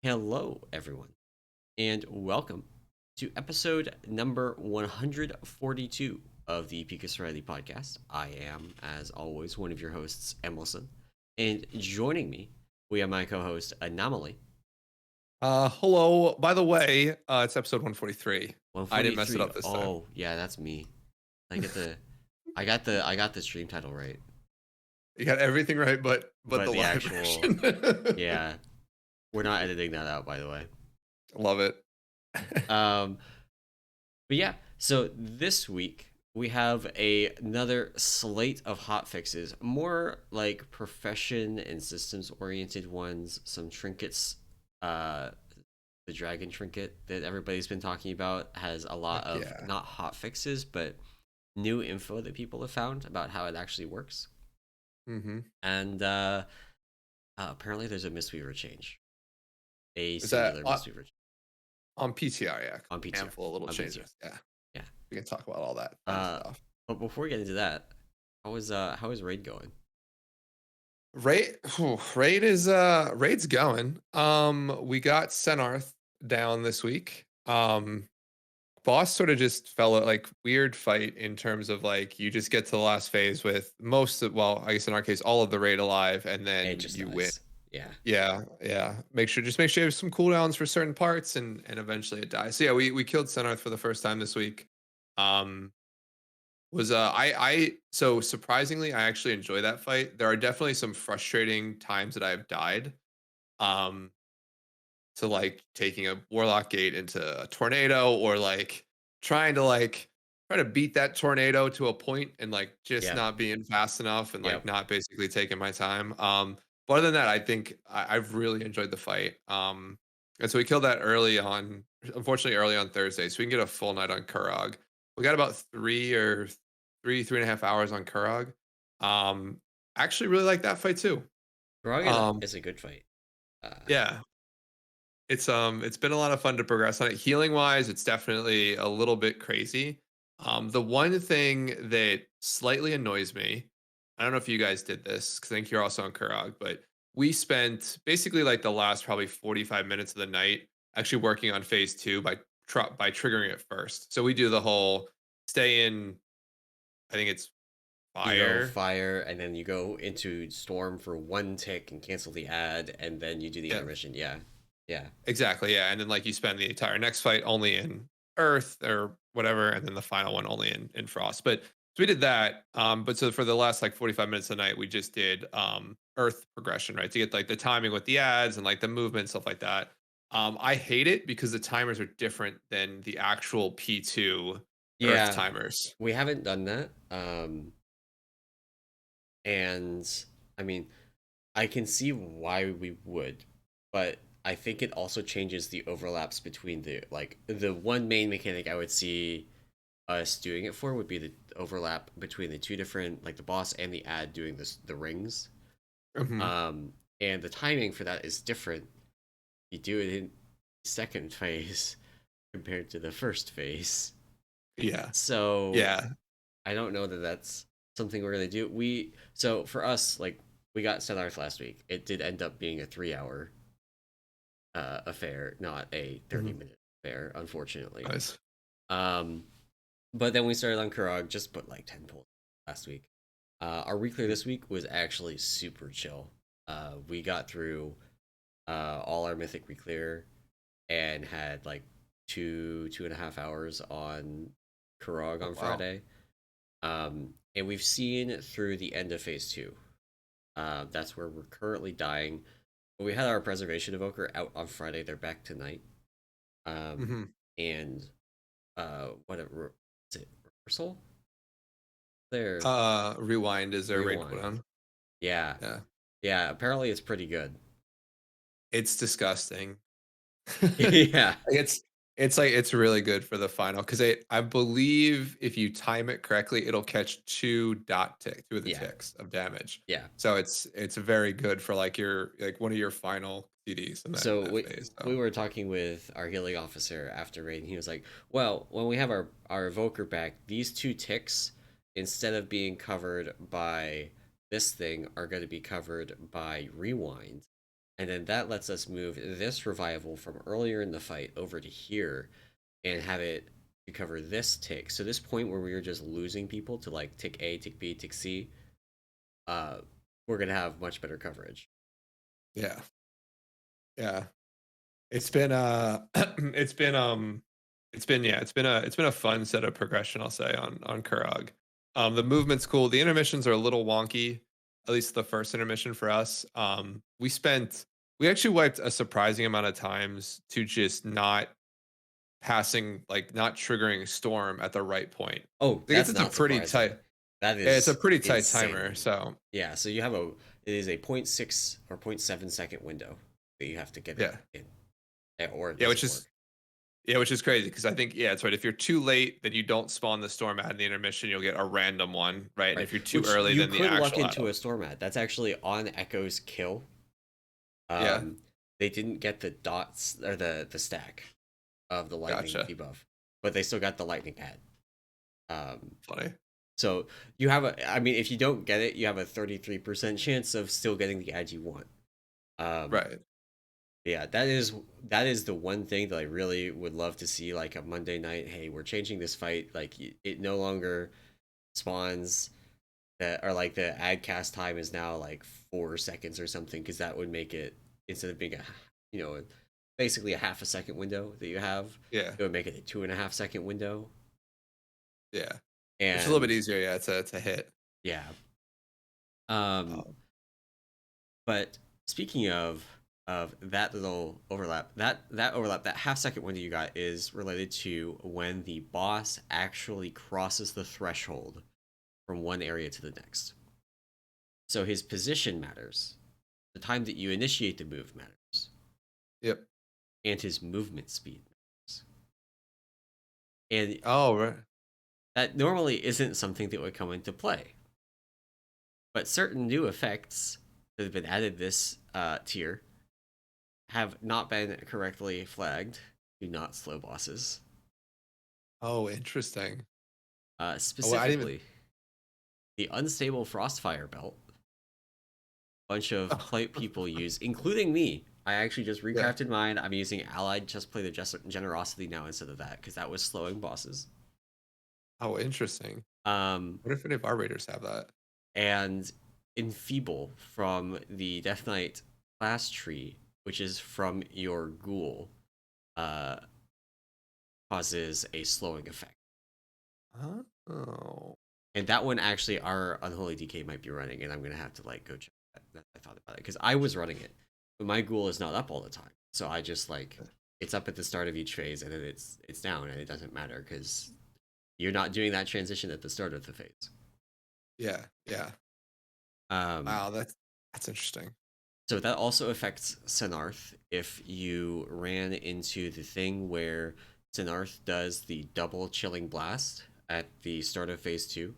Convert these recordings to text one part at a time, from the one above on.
Hello, everyone, and welcome to episode number 142 of the Peak of Serenity podcast. I am, as always, one of your hosts, emallson, and joining me, we have my co-host, Anomoly. Hello. By the way, it's episode 143. I didn't mess it 143. up this time. Oh, yeah, that's me. I get the, I got the stream title right, You got everything right, but but the the live actual, version. yeah, we're not editing that out, by the way. Love it. Um, But yeah, so this week we have another slate of hot fixes, more like profession and systems oriented ones, some trinkets. Uh, the dragon trinket that everybody's been talking about has a lot Heck of yeah. not hot fixes, but new info that people have found about how it actually works. Mm-hmm. And apparently there's a Mistweaver change, a Is that singular Mistweaver change on PTR? Yeah. on PTR. Handful of little On PTR. changes. Yeah. Yeah. We can talk about all that fun Uh, stuff. but before we get into that, how is raid going? Raid's going. We got Senarth down this week. Boss sort of just fell like weird fight in terms of like you just get to the last phase with most of, well, I guess in our case, all of the raid alive, and It then just you win. dies. Yeah. Yeah. Make sure you have some cooldowns for certain parts, and eventually it dies. So yeah, we killed Senarth for the first time this week. Um, was I so surprisingly I actually enjoy that fight. There are definitely some frustrating times that I've died. Um, to like taking a warlock gate into a tornado, or like trying to like try to beat that tornado to a point and like just Yep. not being fast enough and like Yep. not basically taking my time. But other than that, I think I've really enjoyed the fight. And so we killed that early on, unfortunately early on Thursday, so we can get a full night on Kurog. We got about three and a half hours on Kurog. um Actually really like that fight too. Kurog um is a good fight. Uh, yeah, it's been a lot of fun to progress on it. Healing wise, it's definitely a little bit crazy. The one thing that slightly annoys me, I don't know if you guys did this because I think you're also on Kurog, but we spent basically like the last probably 45 minutes of the night actually working on phase two by triggering it first. So we do the whole stay in, I think it's you go fire. fire, and then you go into storm for one tick and cancel the ad, and then you do the Yeah, intermission. Yeah. Yeah. exactly. Yeah. And then like you spend the entire next fight only in Earth or whatever, and then the final one only in Frost. But so we did that. But so for the last like 45 minutes of the night, we just did Earth progression, right? To get like the timing with the ads and like the movement, stuff like that. I hate it because the timers are different than the actual P2 Earth Yeah. timers. We haven't done that. And I mean, I can see why we would, but I think it also changes the overlaps between the one main mechanic I would see us doing it for would be the overlap between the two different, like the boss and the ad doing the rings. Mhm. And the timing for that is different. You do it in second phase compared to the first phase. Yeah. So Yeah. I don't know that that's something we're gonna do. So for us, like, we got Stellarth last week. It did end up being a 3 hour affair, not a 30 Mhm. minute affair, unfortunately. Nice. Um, but then we started on Kurog, just put like 10 pulls last week. Our reclear this week was actually super chill. We got through all our mythic reclear and had like 2.5 hours on Kurog Oh on wow. Friday. And we've seen through the end of phase two. That's where we're currently dying. But we had our preservation evoker out on Friday. They're back tonight. Um, Hmm. and whatever is it? Reversal? There, Rewind is their raid rewind. cooldown. Yeah, Yeah. yeah. Apparently, it's pretty good. It's disgusting. Yeah, It's like it's really good for the final because I believe if you time it correctly, it'll catch two of the yeah, ticks of damage. yeah. So it's very good for like your like one of your final CDs in So that phase. we So were talking with our healing officer after raid, and he was like, "Well, when we have our evoker back, these two ticks, instead of being covered by this thing, are going to be covered by rewind, and then that lets us move this revival from earlier in the fight over to here and have it to cover this tick. So this point where we were just losing people to like tick A, tick B, tick C, uh, we're gonna have much better coverage. Yeah. Yeah. It's been it's been a fun set of progression, I'll say, on Kurog. The movement's cool. The intermissions are a little wonky, at least the first intermission for us. We actually wiped a surprising amount of times to just not passing, like not triggering storm at the right point. Oh, I guess that's it's a not pretty surprising. tight. That Yeah, it's a is pretty tight timer. insane. So Yeah, so you have it is a zero point 0.6 or 0.7 second window that you have to get it yeah, in, or it yeah, doesn't work. which is crazy because I think it's right. If you're too late, then you don't spawn the storm ad in the intermission. You'll get a random one, right? And Right, if you're too which early, you then the could luck actual into ad. a storm at. That's actually on Echo's kill. Yeah, Um, they didn't get the dots or the stack of the lightning gotcha. debuff, but they still got the lightning ad. Um, Funny. so you have I mean, if you don't get it, you have a 33% chance of still getting the ad you want. Um, Right. yeah, that is the one thing that I really would love to see, like a Monday night. Hey, we're changing this fight. Like it no longer spawns that, or like the ad cast time is now like 4 seconds or something, because that would make it, instead of being a, you know, basically a half a second window that you have, Yeah. it would make it a 2.5 second window. Yeah. Which is a little bit And easier. Yeah, to hit. yeah, um, Oh, but speaking of that little overlap, that overlap, that half-second window you got is related to when the boss actually crosses the threshold from one area to the next. So his position matters. The time that you initiate the move matters. yep. And his movement speed matters. And Oh, right. that normally isn't something that would come into play. But certain new effects that have been added this tier have not been correctly flagged. Do not slow bosses. Oh, interesting. Oh, I didn't even. Specifically, the unstable Frostfire belt. A bunch of Oh, play people use, including me. I actually just yeah. recrafted mine. I'm using Allied Just Play the Generosity now instead of that, because that was slowing bosses. Oh, interesting. Um, What if any of our raiders have that? and Enfeeble from the Death Knight class tree, which is from your ghoul, uh, causes a slowing effect. Oh. And that one actually, our Unholy DK might be running, and I'm gonna have to like go check that. I thought about it because I was running it, but my ghoul is not up all the time, so I just like, it's up at the start of each phase, and then it's down, and it doesn't matter because you're not doing that transition at the start of the phase. Yeah. Yeah. Um, Wow. That's interesting. so that also affects Senarth if you ran into the thing where Senarth does the double chilling blast at the start of phase 2.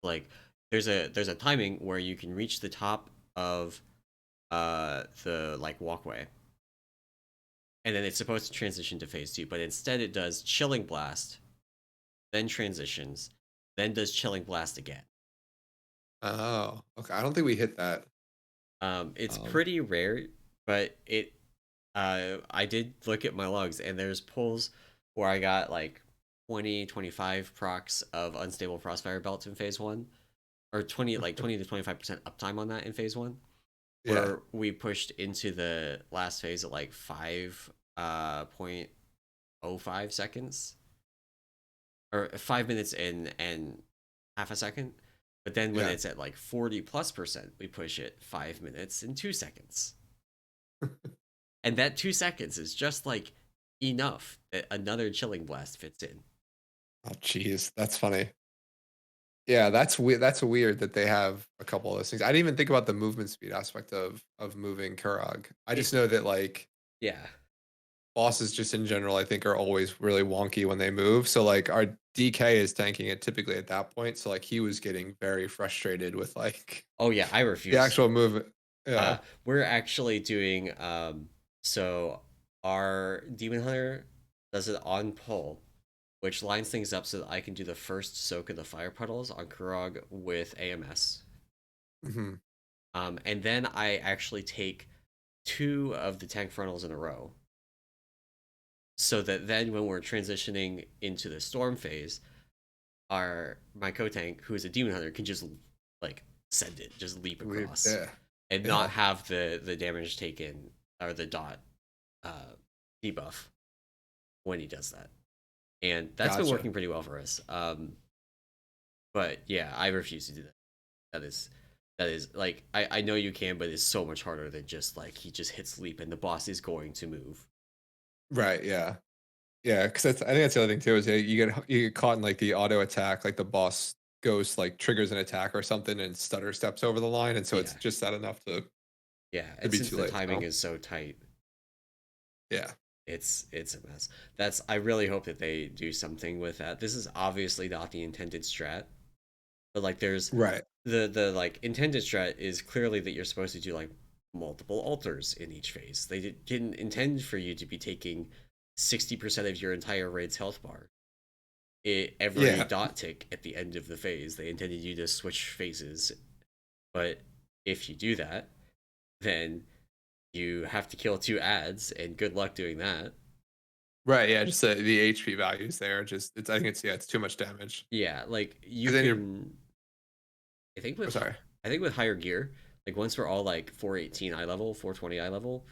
Like there's a timing where you can reach the top of the like walkway, and then it's supposed to transition to phase 2, but instead it does chilling blast, then transitions, then does chilling blast again. Oh, okay. I don't think we hit that. It's Um, pretty rare, but I did look at my logs, and there's pulls where I got like 20-25 procs of unstable crossfire belts in phase 1, or 20 to 25% uptime on that in phase 1, yeah. where we pushed into the last phase at like 5.05 seconds, or 5 minutes in and half a second. But then when Yeah. it's at like 40+%, we push it 5 minutes and 2 seconds. And that 2 seconds is just like enough that another chilling blast fits in. Oh, geez, that's funny. Yeah, that's weird. That's weird that they have a couple of those things. I didn't even think about the movement speed aspect of moving Kurog. I It, just know that like yeah. bosses just in general, I think are always really wonky when they move. So like our DK is tanking it typically at that point. So like he was getting very frustrated with like Oh yeah, I the refuse. actual movement. Uh, Yeah. we're actually doing so our demon hunter does it on pull, which lines things up so that I can do the first soak of the fire puddles on Kurog with AMS. Hmm. And then I actually take 2 of the tank frontals in a row, so that then when we're transitioning into the storm phase, my co-tank, who is a demon hunter, can just like send it, just leap across, Yeah. and not Yeah. have the damage taken or the dot debuff when he does that. And that's been Gotcha. working pretty well for us. But yeah, I refuse to do that. That is like I know you can, but it's so much harder than just like he just hits leap and the boss is going to move. Right. Yeah. Yeah. Because I think that's the other thing too is you get caught in like the auto attack, like the boss goes like triggers an attack or something and stutter steps over the line, and so it's Yeah, just that enough yeah. to And be since too the late. timing So is so tight, yeah. it's a mess. That's I really hope that they do something with that. This is obviously not the intended strat, but like there's Right. the like intended strat is clearly that you're supposed to do like multiple altars in each phase. They didn't intend for you to be taking 60% of your entire raid's health bar every Yeah. dot tick at the end of the phase. They intended you to switch phases, but if you do that, then you have to kill 2 ads, and good luck doing that. Right. Yeah. Just the HP values there. Just it's I think it's too much damage. Yeah, like you Because then you're can. I think oh, with sorry. I think with higher gear, like once we're all like 418 eye level, 420 eye level,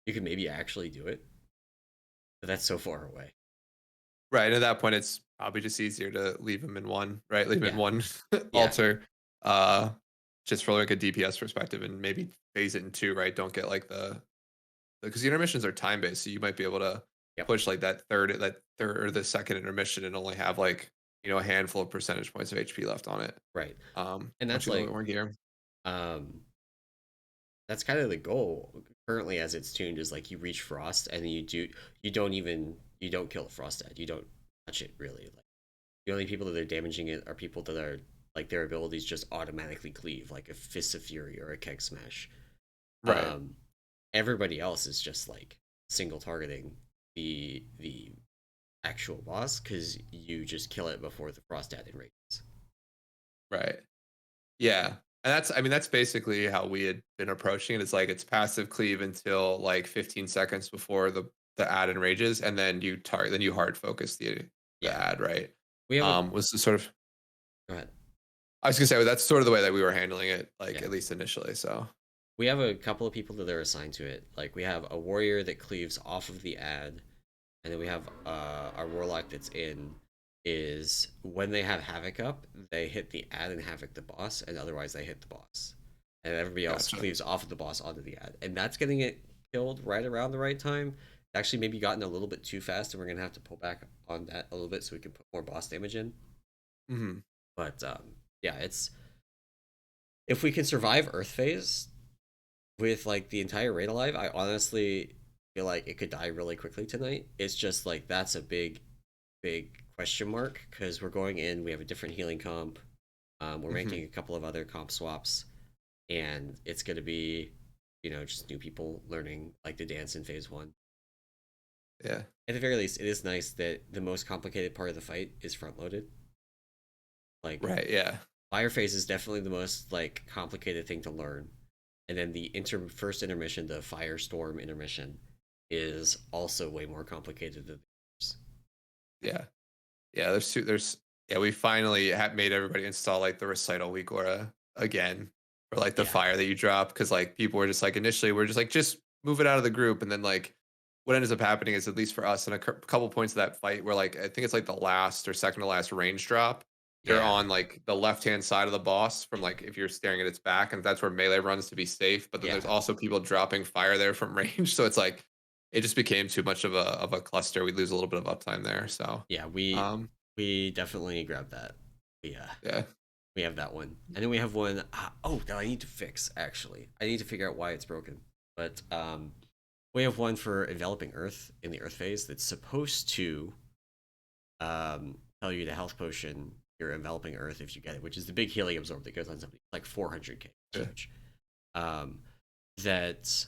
you can maybe actually do it. But that's so far away. Right. And at that point it's probably just easier to leave him in one, right? Leave him in Yeah, one yeah, altar. Uh just for like a DPS perspective and maybe phase it in two, right? Don't get like the because the intermissions are time based, so you might be able to yep, push like that third or the second intermission and only have like a handful of percentage points of HP left on it. right. And Once that's you get a little like bit more gear. um that's kind of the goal currently as it's tuned is like you reach frost and then you don't kill the frost ad. You don't touch it really. Like the only people that are damaging it are people that are like their abilities just automatically cleave, like a Fist of Fury or a Keg Smash. Right. Um, Everybody else is just like single targeting the actual boss because you just kill it before the frost ad enrages. Right. Yeah. And that's basically how we had been approaching it. It's like it's passive cleave until like 15 seconds before the ad enrages, and then you hard focus the Yeah, ad, right? we have a Was the sort of go ahead. I was gonna say that's sort of the way that we were handling it, like Yeah, at least initially. So we have a couple of people that are assigned to it. Like we have a warrior that cleaves off of the ad, and then we have our warlock that's in is when they have havoc up, they hit the ad and havoc the boss, and otherwise they hit the boss, and everybody else gotcha. cleaves off of the boss onto the ad, and that's getting it killed right around the right time. Actually, maybe gotten a little bit too fast, and we're gonna have to pull back on that a little bit so we can put more boss damage in. Hmm. But yeah, it's if we can survive Earth phase with like the entire raid alive, I honestly feel like it could die really quickly tonight. It's just like that's a big question mark because we're going in. We have a different healing comp. We're Hmm. making a couple of other comp swaps, and it's going to be, just new people learning like the dance in phase one. Yeah. At the very least, it is nice that the most complicated part of the fight is front loaded. Like Right. Yeah. fire phase is definitely the most like complicated thing to learn, and then the first intermission, the firestorm intermission, is also way more complicated than the others. Yeah. Yeah. There's yeah. We finally have made everybody install like the recital week or again for like the Yeah, fire that you drop because like people were just like initially we're just like just move it out of the group, and then like what ends up happening is at least for us in a couple points of that fight where like I think it's like the last or second to last range drop. They're yeah, on like the left hand side of the boss from like if you're staring at its back, and that's where melee runs to be safe. But then there's yeah, also people dropping fire there from range, so it's like it just became too much of a cluster. We lose a little bit of uptime there. So yeah. We um we definitely grabbed that. Yeah, yeah. we have that one, and then we have one. Oh, that I need to fix. Actually, I need to figure out why it's broken. But we have one for enveloping Earth in the Earth phase that's supposed to tell you the health potion you're enveloping Earth if you get it, which is the big healing absorb that goes on something like 400k. Yeah. Huge. Um, that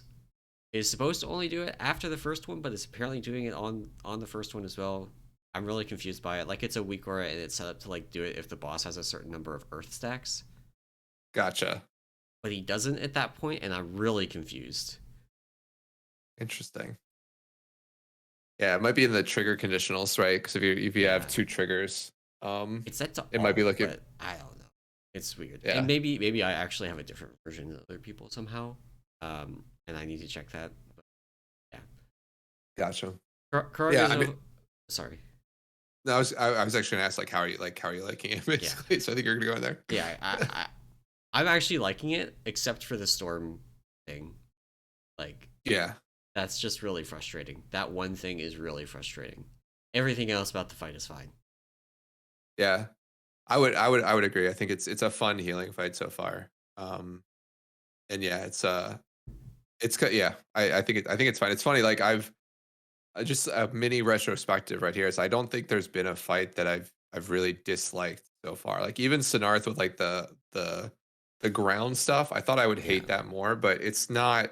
is supposed to only do it after the first one, but it's apparently doing it on the first one as well. I'm really confused by it. Like it's a weak aura and it's set up to like do it if the boss has a certain number of Earth stacks, Gotcha. but he doesn't at that point, and I'm really confused. Interesting. Yeah, it might be in the trigger conditionals, right? Because if you have Yeah, two triggers, um, it's set to it might be all, looking. but I don't know. It's weird, and Yeah, maybe I actually have a different version than other people somehow, and I need to check that. But yeah, gotcha. Kurog Yeah, is I mean, a sorry. no, I was actually gonna ask like how are you liking it Yeah, basically. So I think you're gonna go in there. yeah. I'm actually liking it, except for the storm thing. Like Yeah, that's just really frustrating. That one thing is really frustrating. Everything else about the fight is fine. yeah. I would agree. I think it's a fun healing fight so far. And yeah, yeah. I think it's fine. It's funny. Like just a mini retrospective right here. So I don't think there's been a fight that I've really disliked so far. Like even Sinarth with like the ground stuff. I thought I would Yeah. hate that more, but it's not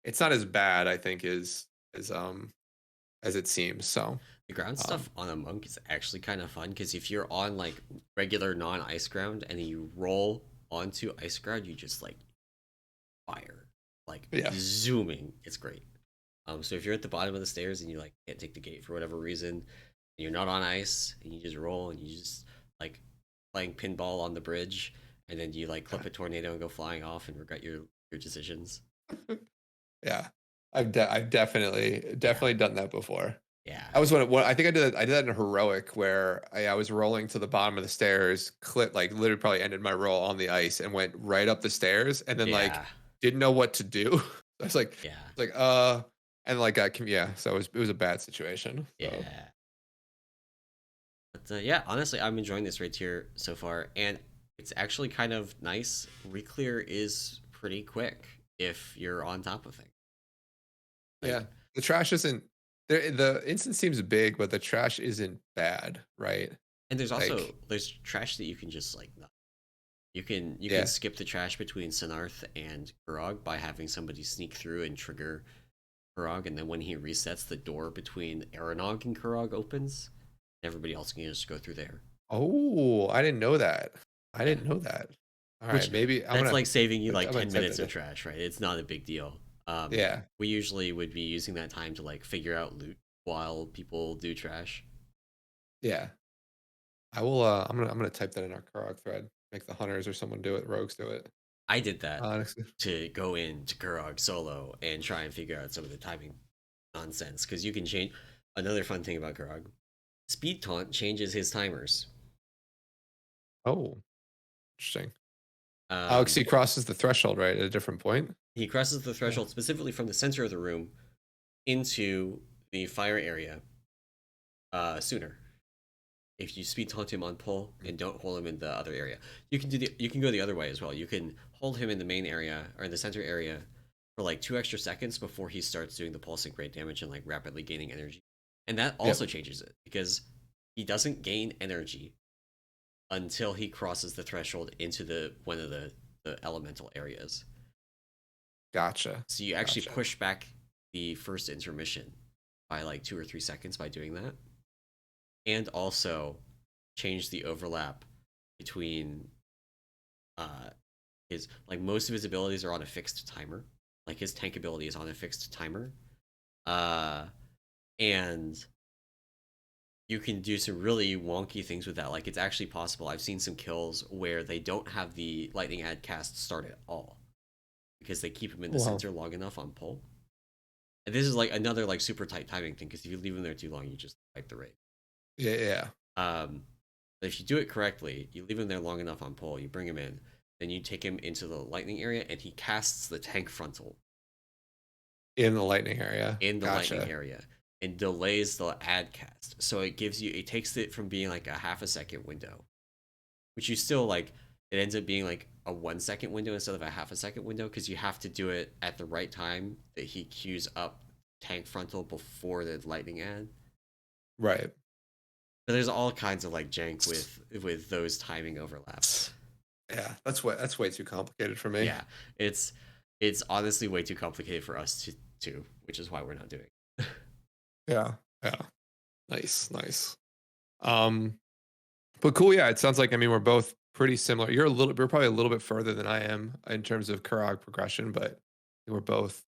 as bad. I think as it seems. So The ground um, stuff on a monk is actually kind of fun because if you're on like regular non-ice ground and then you roll onto ice ground, you just like fire, like yeah, zooming. It's great. So if you're at the bottom of the stairs and you like can't take the gate for whatever reason, and you're not on ice and you just roll and you just like playing pinball on the bridge, and then you like yeah, clip a tornado and go flying off and regret your decisions. yeah. I've definitely Yeah, definitely done that before. yeah, I was what I think I did that in heroic where I was rolling to the bottom of the stairs, like literally probably ended my roll on the ice and went right up the stairs and then like yeah, didn't know what to do. I was yeah, like and like yeah, so it was a bad situation. So yeah. But yeah, honestly, I'm enjoying this raid tier so far, and it's actually kind of nice. Reclear is pretty quick if you're on top of things. yeah, Like, the trash isn't the instance seems big, but the trash isn't bad, right? and there's also Like there's trash that you can just like you can yeah. skip the trash between Sinarth and Kurog by having somebody sneak through and trigger Kurog, and then when he resets, the door between Aranog and Kurog opens. Everybody else can just go through there. Oh, I didn't know that. I Yeah, didn't know that. All right, which maybe that's like saving you I'm like gonna 10 type minutes that of in. trash, right? It's not a big deal. Yeah. We usually would be using that time to like figure out loot while people do trash. Yeah. I will I'm gonna type that in our Kurog thread. Make the hunters or someone do it, rogues do it. I did that Honestly. to go into Kurog solo and try and figure out some of the timing nonsense because you can change. Another fun thing about Kurog, Speed Taunt changes his timers. Oh, interesting. Alex, Um, he crosses the threshold, right, at a different point? he crosses the Yeah. threshold specifically from the center of the room into the fire area sooner. If you speed taunt him on pull and don't hold him in the other area, you can go the other way as well. You can hold him in the main area or in the center area for like 2 extra seconds before he starts doing the pulsing great damage and like rapidly gaining energy, and that also Yep. changes it because he doesn't gain energy until he crosses the threshold into the one of the elemental areas. Gotcha. So you actually Gotcha. push back the first intermission by like 2 or 3 seconds by doing that, and also change the overlap between uh his like most of his abilities are on a fixed timer. Like his tank ability is on a fixed timer. Uh and you can do some really wonky things with that. Like it's actually possible. I've seen some kills where they don't have the lightning ad cast start at all because they keep him in the Wow. center long enough on pull. And this is like another like super tight timing thing because if you leave him there too long, you just fight the rate. Yeah, yeah. But if you do it correctly, you leave him there long enough on pull, you bring him in, then you take him into the lightning area, and he casts the tank frontal In the lightning area. in the lightning Gotcha. area and delays the ad cast. So it takes it from being like a half a second window, which you still like, it ends up being like a 1 second window instead of a half a second window because you have to do it at the right time that he queues up tank frontal before the lightning ad. Right. But there's all kinds of like jank with those timing overlaps. Yeah, that's way too complicated for me. Yeah, it's it's honestly way too complicated for us to, which is why we're not doing it. Yeah. Yeah. Nice, nice. Um, but cool, yeah, it sounds like I mean we're both pretty similar. We're probably a little bit further than I am in terms of Kurog progression, but we're both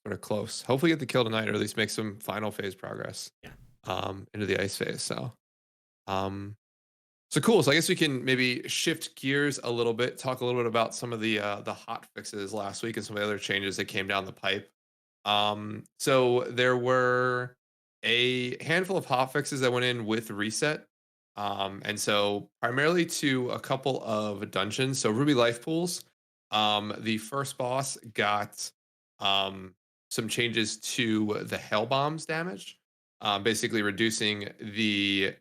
sort of close. Hopefully get the kill tonight, or at least make some final phase progress Yeah. into the ice phase. Um, so cool. So I guess we can maybe shift gears a little bit, talk a little bit about some of the hot fixes last week and some of the other changes that came down the pipe. So there were a handful of hot fixes that went in with reset. And so primarily to a couple of dungeons. So Ruby Life Pools, the first boss got um some changes to the Hell Bombs damage. Basically reducing the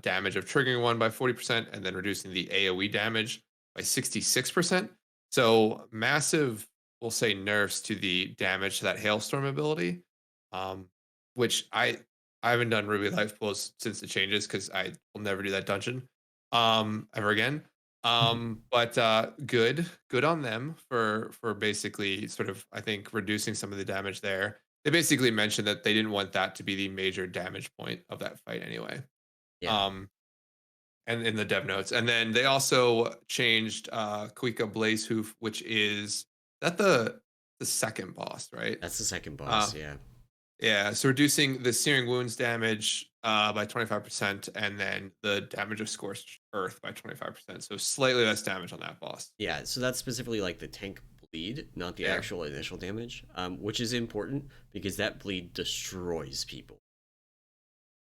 damage of triggering one by 40% and then reducing the AoE damage by 66%. So massive, we'll say, nerfs to the damage to that hailstorm ability, um, which I haven't done Ruby Life Pools since the changes because I will never do that dungeon ever again. But good on them for basically sort of, I think, reducing some of the damage there. They basically mentioned that they didn't want that to be the major damage point of that fight anyway. Yeah. Um, and in the dev notes. And then they also changed Kuika Blaze Hoof, which is that the second boss, right? That's the second Uh boss. Yeah. yeah, so reducing the searing wounds damage by 25% and then the damage of scorched earth by 25%. So slightly less damage on that boss. Yeah. So that's specifically like the tank bleed, not the Yeah. actual initial damage, which is important because that bleed destroys people.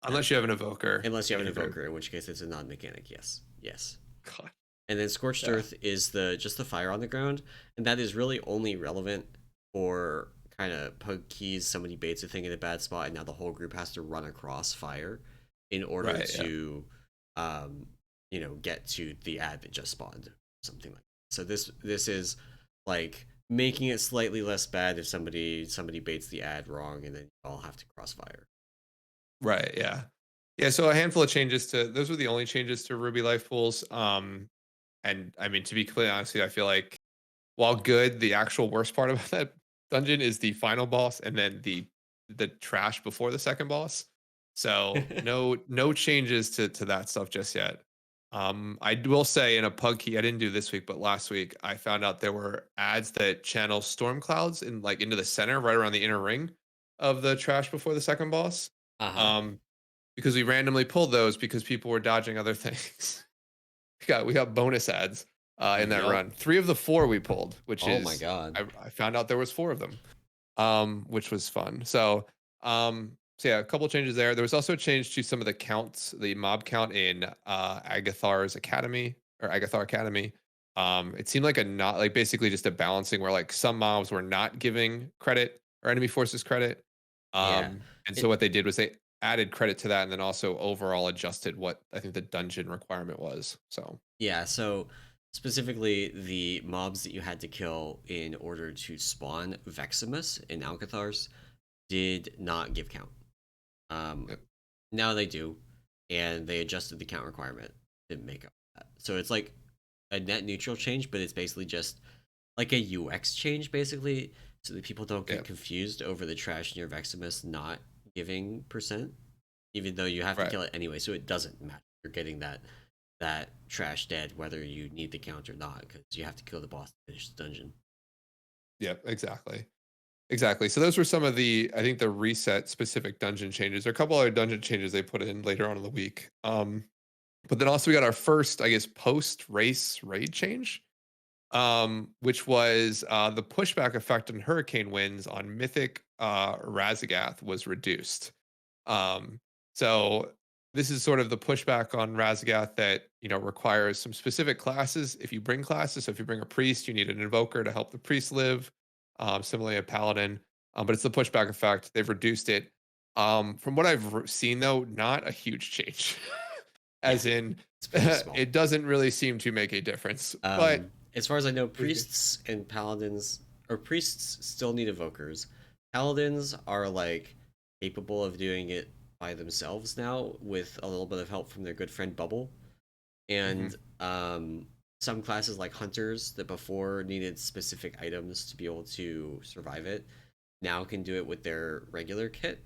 Unless you have an evoker. Unless you have an Standard. evoker, in which case it's a non-mechanic. Yes. Yes. God. And then Scorched Yeah. Earth is the just the fire on the ground, and that is really only relevant for kind of poke keys. Somebody baits a thing in a bad spot, and now the whole group has to run across fire in order Right. Yeah. to, um, get to the ad that just spawned, something like that. So this is like making it slightly less bad if somebody baits the ad wrong, and then you all have to cross fire. Right. Yeah. Yeah. So a handful of changes to those were the only changes to Ruby Life Pools. And I mean, to be completely honest with you, I feel like while good, the actual worst part about that dungeon is the final boss and then the trash before the second boss. So no changes to that stuff just yet. I will say in a pug key, I didn't do this week, but last week I found out there were ads that channel storm clouds in like into the center, right around the inner ring of the trash before the second boss. Uh huh. Um, because we randomly pulled those because people were dodging other things. We got bonus ads in that Yup. run. 3 of the 4 we pulled, which Oh my is god. I found out there was 4 of them, which was fun. So yeah, a couple changes there. There was also a change to some of the counts, the mob count in Agathar's Academy or Agathar Academy. It seemed like a not like basically just a balancing where like some mobs were not giving credit or enemy forces credit. Yeah. And so It, what they did was they added credit to that and then also overall adjusted what I think the dungeon requirement was. So Yeah, so specifically the mobs that you had to kill in order to spawn Veximus in Alcathars did not give count. Um, yep. Now they do, and they adjusted the count requirement to make up for that. So it's like a net neutral change, but it's basically just like a UX change, basically, so that people don't get Yep. confused over the trash near Veximus not giving percent, even though you have to Right. kill it anyway, so it doesn't matter. You're getting that trash dead whether you need the count or not because you have to kill the boss to finish the dungeon. Yep. Exactly. Exactly. So those were some of the I think the reset specific dungeon changes. There are a couple other dungeon changes they put in later on in the week. But then also we got our first, I guess, post race raid change, which was the pushback effect on hurricane winds on Mythic Raszageth was reduced. Um, so this is sort of the pushback on Raszageth that requires some specific classes. If you bring classes, so if you bring a priest, you need an invoker to help the priest live. Similarly, a paladin. But it's the pushback effect. They've reduced it. From what I've seen, though, not a huge change. Yeah, As in, it's pretty small. it doesn't really seem to make a difference. But As far as I know, we can- priests and paladins, or priests still need evokers. Paladins are like capable of doing it by themselves now with a little bit of help from their good friend Bubble. Mhm. And some classes like hunters that before needed specific items to be able to survive it now can do it with their regular kit.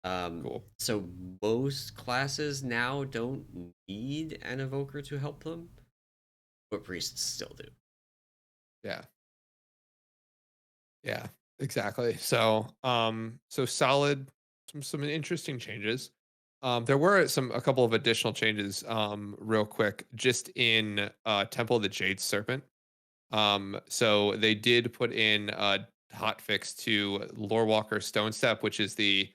Cool. So most classes now don't need an evoker to help them, but priests still do. Yeah. Yeah. Exactly. So solid, some interesting changes. There were a couple of additional changes, real quick, just in Temple of the Jade Serpent. So they did put in a hotfix to Lorewalker Stone Step, which is the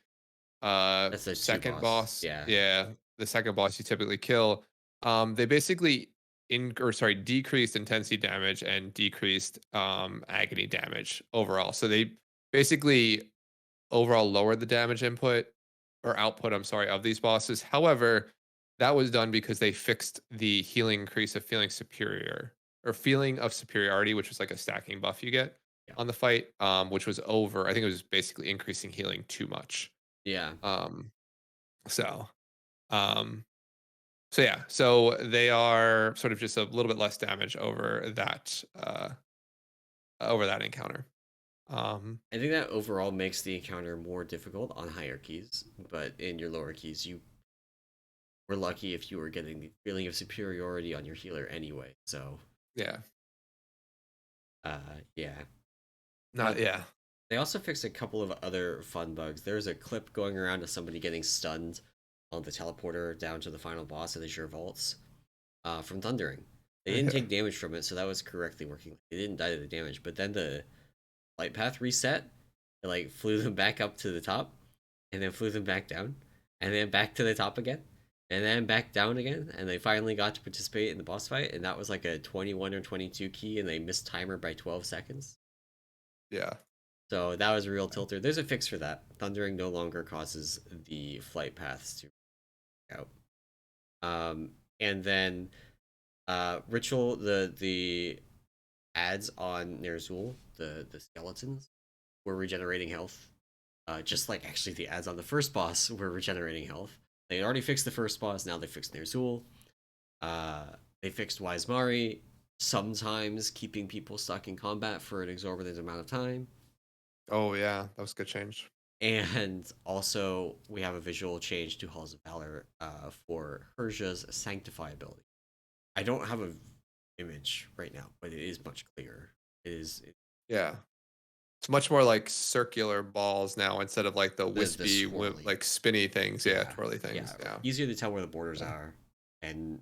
That's a two second boss. boss. Yeah. Yeah, the second boss you typically kill. They basically decreased intensity damage and decreased agony damage overall. So they basically overall lowered the damage input or output, I'm sorry, of these bosses. However, that was done because they fixed the healing increase of feeling superior or feeling of superiority, which was like a stacking buff you get Yeah. on the fight, which was over. I think it was basically increasing healing too much. Yeah. Um, so, um, so yeah, so they are sort of just a little bit less damage over that encounter. Um, I think that overall makes the encounter more difficult on higher keys, but in your lower keys, you were lucky if you were getting the feeling of superiority on your healer anyway. So, yeah, yeah. not yeah. They also fixed a couple of other fun bugs. There's a clip going around of somebody getting stunned on the teleporter down to the final boss of the Azure Vaults from thundering. They didn't take damage from it, so that was correctly working. They didn't die to the damage, but then the light path reset. It like flew them back up to the top, and then flew them back down, and then back to the top again, and then back down again, and they finally got to participate in the boss fight, and that was like a 21 or 22 key, and they missed timer by 12 seconds. Yeah. So that was a real tilter. There's a fix for that. Thundering no longer causes the flight paths to out. And then ritual the ads on Ner'zhul, the skeletons were regenerating health. Just like actually the ads on the first boss were regenerating health. They already fixed the first boss. Now they fixed Ner'zhul. Uh, they fixed Wise Mari. Sometimes keeping people stuck in combat for an exorbitant amount of time. Oh yeah, that was a good change. And also, we have a visual change to Halls of Valor for Herja's Sanctify ability. I don't have a image right now, but it is much clearer. It is Yeah. It's much more like circular balls now instead of like the the wispy, swirly. like spinny things. Yeah, Yeah, twirly yeah. things. Yeah. Easier to tell where the borders Yeah. are, and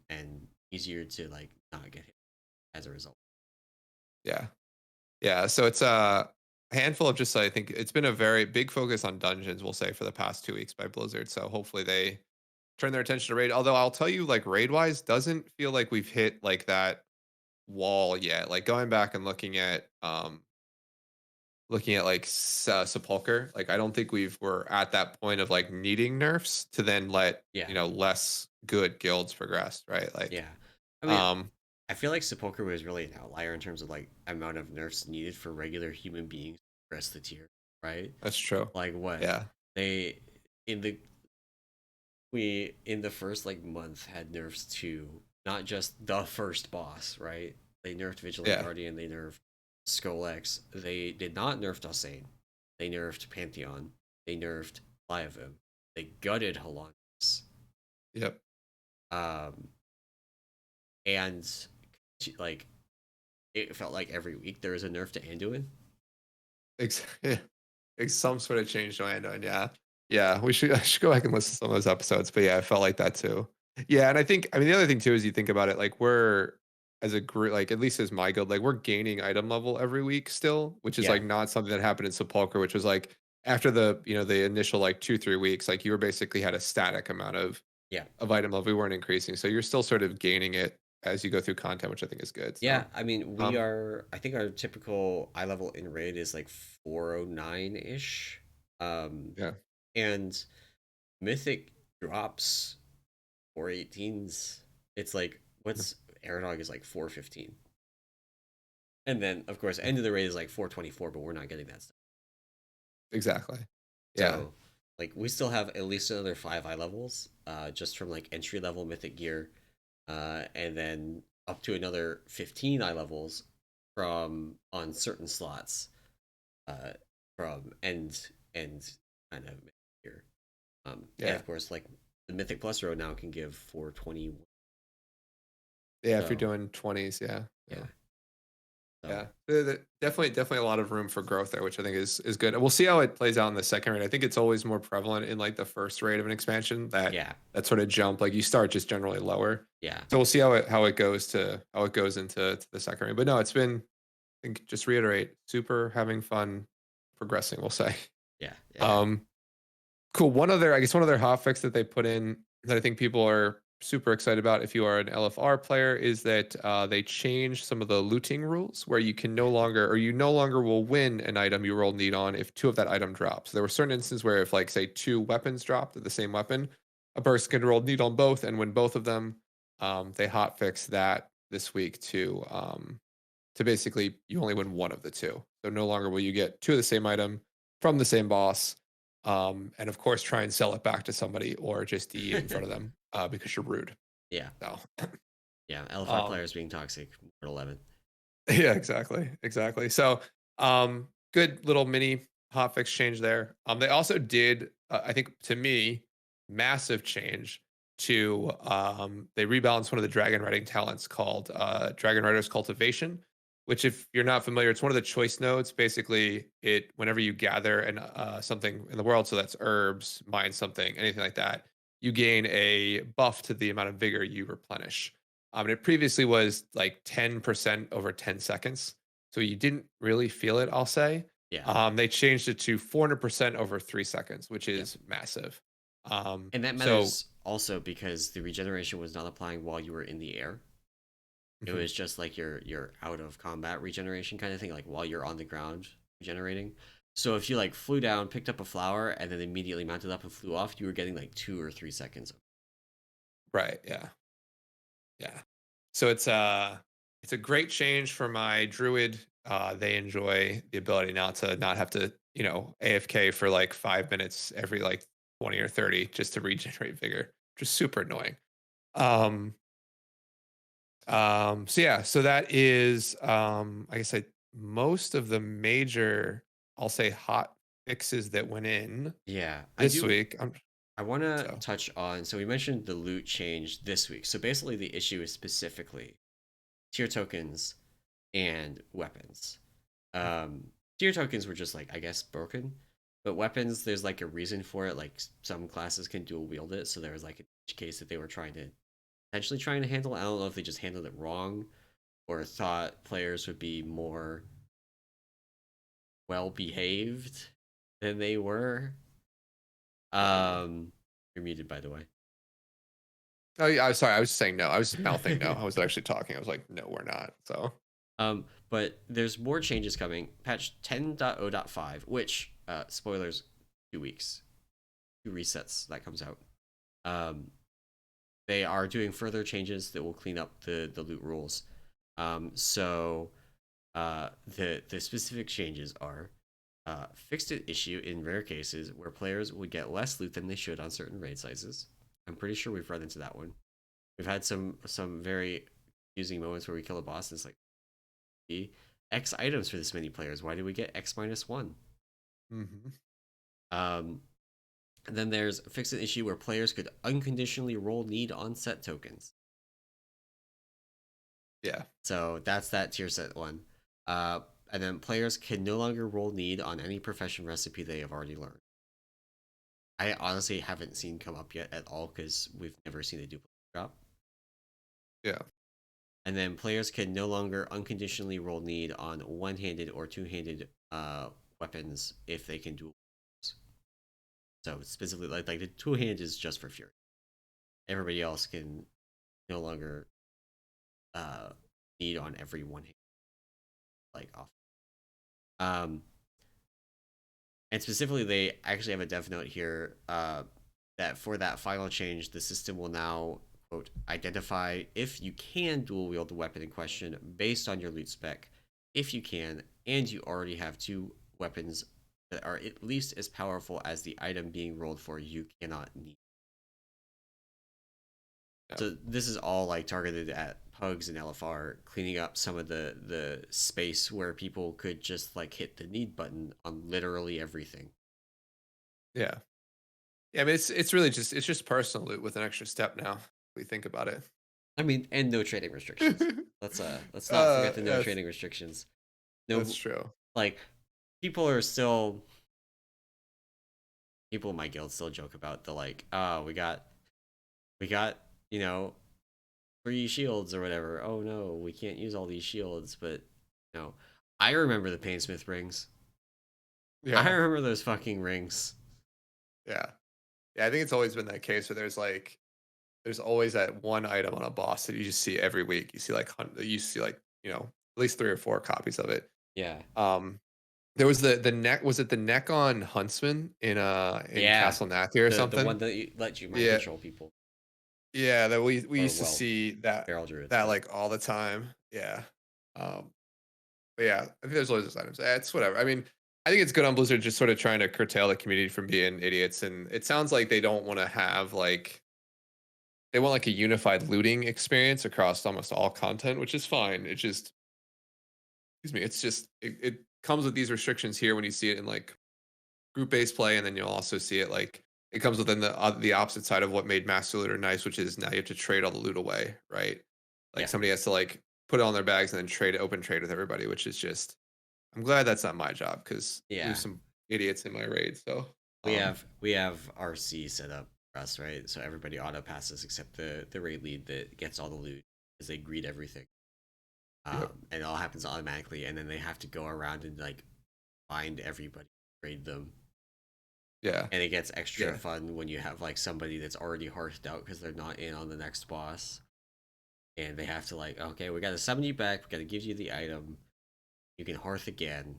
easier to like not get hit as a result. Yeah. Yeah. So it's a handful of just, I think it's been a very big focus on dungeons, we'll say, for the past 2 weeks by Blizzard. So hopefully they turn their attention to raid. Although I'll tell you, like raid wise, doesn't feel like we've hit like that wall yet. Like going back and looking at like Sepulcher, like I don't think we're at that point of like needing nerfs to then let Yeah, less good guilds progress, right? Like, yeah. I mean, um, I feel like Sepulcher was really an outlier in terms of like amount of nerfs needed for regular human beings to progress the tier, right? that's true. Like what Yeah, they in the we in the first like month had nerfs to not just the first boss, right? They nerfed Vigilant yeah, Guardian, they nerfed Skolex. They did not nerf Dosane. They nerfed Pantheon. They nerfed Liavim. They gutted Halonus. yep. Um, and like it felt like every week there was a nerf to Anduin. Ex- some sort of change to Anduin. Yeah, yeah. I should go back and listen to some of those episodes. But yeah, I felt like that too. Yeah, and I mean, the other thing too is you think about it, like we're as a group, like at least as my guild, like we're gaining item level every week still, which is Yeah, like not something that happened in Sepulcher, which was like after the initial like 2-3 weeks, like you were basically had a static amount yeah. of item level. We weren't increasing, so you're still sort of gaining it as you go through content, which I think is good. Yeah, So, I mean, we um, are. I think our typical eye level in raid is like 409 ish. Um, yeah, and Mythic drops 418s. It's like, what's Aerodog is like 415. And then, of course, yeah, end of the raid is like 424, but we're not getting that stuff. exactly. Yeah, So, like, we still have at least another 5 eye levels just from like entry level Mythic gear. And then up to another 15 eye levels from on certain slots uh, from end kind of here. And yeah. of course, like the Mythic Plus row now can give 420. Yeah, if you're So doing 20s, yeah, yeah, yeah. Yeah, So definitely a lot of room for growth there, which I think is good. And we'll see how it plays out in the second raid. I think it's always more prevalent in like the first raid of an expansion, yeah, that sort of jump. Like you start just generally lower. yeah, So we'll see how it goes to how it goes into the second raid. But no, it's been, I think, just reiterate, super having fun progressing, we'll say. yeah, yeah. Um, cool. One other hotfix that they put in that I think people are super excited about if you are an LFR player is that they changed some of the looting rules where you no longer will win an item you roll need on if two of that item drops. There were certain instances where if like say two weapons dropped of the same weapon, a person could roll need on both and win both of them. They hotfixed that this week to basically you only win one of the two. So no longer will you get two of the same item from the same boss, and of course try and sell it back to somebody or just eat it in front of them because you're rude. Yeah, So, yeah. LFR um, players being toxic. At 11. yeah, exactly. So, good little mini hotfix change there. They also did, I think, to me, massive change to they rebalanced one of the dragon riding talents called Dragon Rider's Cultivation, which, if you're not familiar, it's one of the choice nodes. Basically, it whenever you gather something in the world, so that's herbs, mine something, anything like that, you gain a buff to the amount of vigor you replenish. And it previously was like 10% over 10 seconds. So you didn't really feel it, I'll say. Yeah, They changed it to 400% over 3 seconds, which yeah. is massive. And that So, matters also because the regeneration was not applying while you were in the air. It mhm, was just like your out of combat regeneration kind of thing, like while you're on the ground regenerating. So if you like flew down, picked up a flower, and then immediately mounted up and flew off, you were getting like 2 or 3 seconds. right. Yeah. Yeah. So it's a great change for my druid. They enjoy the ability now to not have to, AFK for like 5 minutes every like 20 or 30 just to regenerate vigor, which is super annoying. Um, so yeah, so that is I guess most of the major, I'll say, hot fixes that went in Yeah, I this do. week. I want to So touch on. So we mentioned the loot change this week. So basically, the issue is specifically tier tokens and weapons. Um, Tier tokens were just like I guess broken, but weapons there's like a reason for it. Like some classes can dual wield it, so there was like a case that they were potentially trying to handle. I don't know if they just handled it wrong or thought players would be more well behaved than they were. maybe. Um, you're muted by the way. Oh yeah, I'm sorry. I was just saying no. I was just mouthing no. I was actually talking. I was like, no, we're not. So But there's more changes coming. Patch 10.0.5, which spoilers, 2 weeks, 2 resets that comes out. Um, they are doing further changes that will clean up the loot rules. So the specific changes are fixed an issue in rare cases where players would get less loot than they should on certain raid sizes. I'm pretty sure we've run into that one. We've had some very confusing moments where we kill a boss and it's like X items for this many players. Why do we get X-1? mhm. Um, and then there's fix an issue where players could unconditionally roll need on set tokens. Yeah. So that's that tier set one. Uh, and then players can no longer roll need on any profession recipe they have already learned. I honestly haven't seen come up yet at all because we've never seen a duplicate drop. Yeah. And then players can no longer unconditionally roll need on one-handed or two-handed weapons if they can dual. So specifically, like the two-hand is just for Fury. Everybody else can no longer uh, need on every one hand, like off. Um, and specifically, they actually have a dev note here that for that final change, the system will now quote identify if you can dual wield the weapon in question based on your loot spec. If you can, and you already have two weapons that are at least as powerful as the item being rolled for, you cannot need. Yeah. So this is all like targeted at pugs and LFR, cleaning up some of the space where people could just like hit the need button on literally everything. Yeah. Yeah. I mean, it's really just personal loot with an extra step now. If we think about it. I mean, and no trading restrictions. Let's not forget the no That's trading restrictions. that's No, true. like people are still people in my guild still joke about the like, oh, we got you know free shields or whatever. Oh no, we can't use all these shields, but no, I remember the Painsmith rings. I Yeah, remember those fucking rings. yeah, yeah. I think it's always been that case where there's always that one item on a boss that you just see every week. You see like you see like at least 3 or 4 copies of it. Yeah, Um, there was the neck. Was it the neck on Huntsman in yeah. Castle Nathia or The one something? that let you mind Yeah, control people yeah. That we or used to Whelp, see barrel druids. that Yeah, like all the time. Yeah. Um, but yeah, I think there's always those items. It's whatever. I mean, I think it's good on Blizzard just sort of trying to curtail the community from being idiots, and it sounds like they don't want to have like they want like a unified looting experience across almost all content, which is fine. It just excuse me, it's just it comes with these restrictions here when you see it in like group based play, and then you'll also see it like it comes within the opposite side of what made Master Looter nice, which is now you have to trade all the loot away, right? Like yeah, somebody has to like put it on their bags and then trade open trade with everybody, which is just I'm glad that's not my job because yeah. there's some idiots in my raid. So We um have we have RC set up for us, right? So everybody auto passes except the raid lead that gets all the loot because they greet everything. yep. And it all happens automatically, and then they have to go around and like find everybody, raid them, Yeah. and it gets extra Yeah. fun when you have like somebody that's already hearthed out because they're not in on the next boss, and they have to like, okay, we got to summon you back, we got to give you the item, you can hearth again.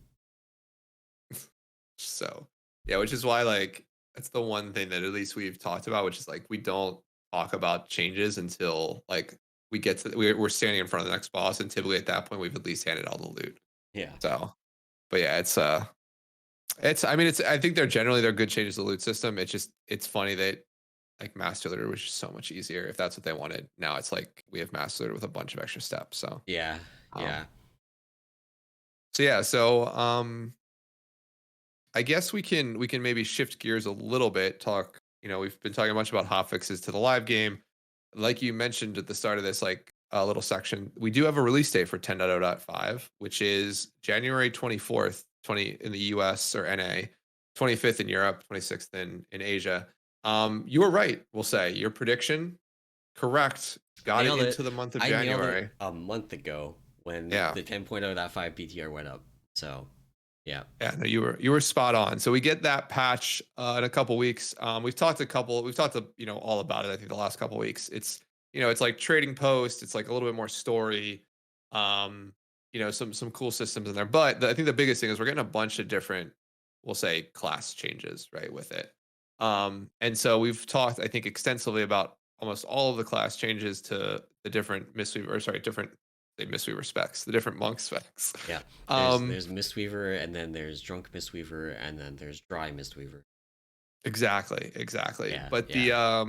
So yeah, which is why like that's the one thing that at least we've talked about, which is like we don't talk about changes until like we get to we're standing in front of the next boss, and typically at that point we've at least handed all the loot. Yeah, So but yeah, it's I mean it's I think they're good changes to the loot system. It's just it's funny that like Master Looter was just so much easier if that's what they wanted. Now it's like we have Master Looter with a bunch of extra steps. So yeah, um yeah. so yeah, so I guess we can maybe shift gears a little bit. Talk, we've been talking a bunch about hotfixes to the live game. Like you mentioned at the start of this, like a little section, we do have a release date for 10.0.5, which is January 24th, 20 in the US or NA, 25th in Europe, 26th in Asia. You were right. We'll say your prediction correct. Got it Nailed into it. the month of I nailed it January. a month ago when Yeah. the 10.0.5 BTR went up. So, yeah. Yeah, no, you were spot on. So we get that patch in a couple weeks. We've talked to all about it. I think the last couple weeks. It's like trading post. It's like a little bit more story. Um, some cool systems in there. But I think the biggest thing is we're getting a bunch of different, we'll say, class changes right with it. And so we've talked, I think, extensively about almost all of the class changes to the different Mistweaver, or sorry, different say Mistweaver specs, the different monk specs. Yeah. There's um there's Mistweaver, and then there's Drunk Mistweaver, and then there's Dry Mistweaver. Exactly, exactly. Yeah, But yeah.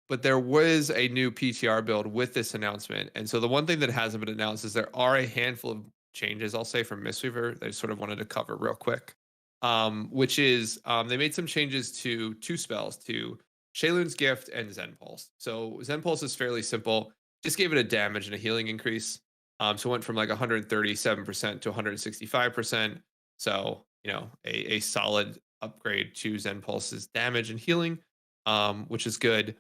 but there was a new PTR build with this announcement. And so the one thing that hasn't been announced is there are a handful of changes, I'll say, from Mistweaver that I sort of wanted to cover real quick. Which is they made some changes to 2 spells, to Shayloon's Gift and Zen Pulse. So Zen Pulse is fairly simple. Just gave it a damage and a healing increase. So it went from like 137% to 165%. So, a solid upgrade to Zen Pulse's damage and healing, which is good.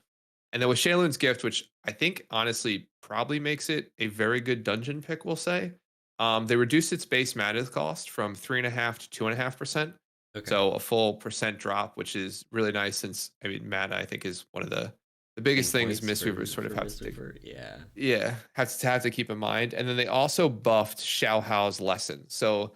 And then with Shayloon's Gift, which I think honestly probably makes it a very good dungeon pick, we'll say. They reduced its base mana cost from 3.5 to 2.5%. Okay. So a full percent drop, which is really nice since I mean mana, I think, is one of the biggest Pain things points Mistweavers sort of for have to take. Mistweaver. Yeah. Yeah, have to keep in mind. And then they also buffed Xiaohao's lesson. So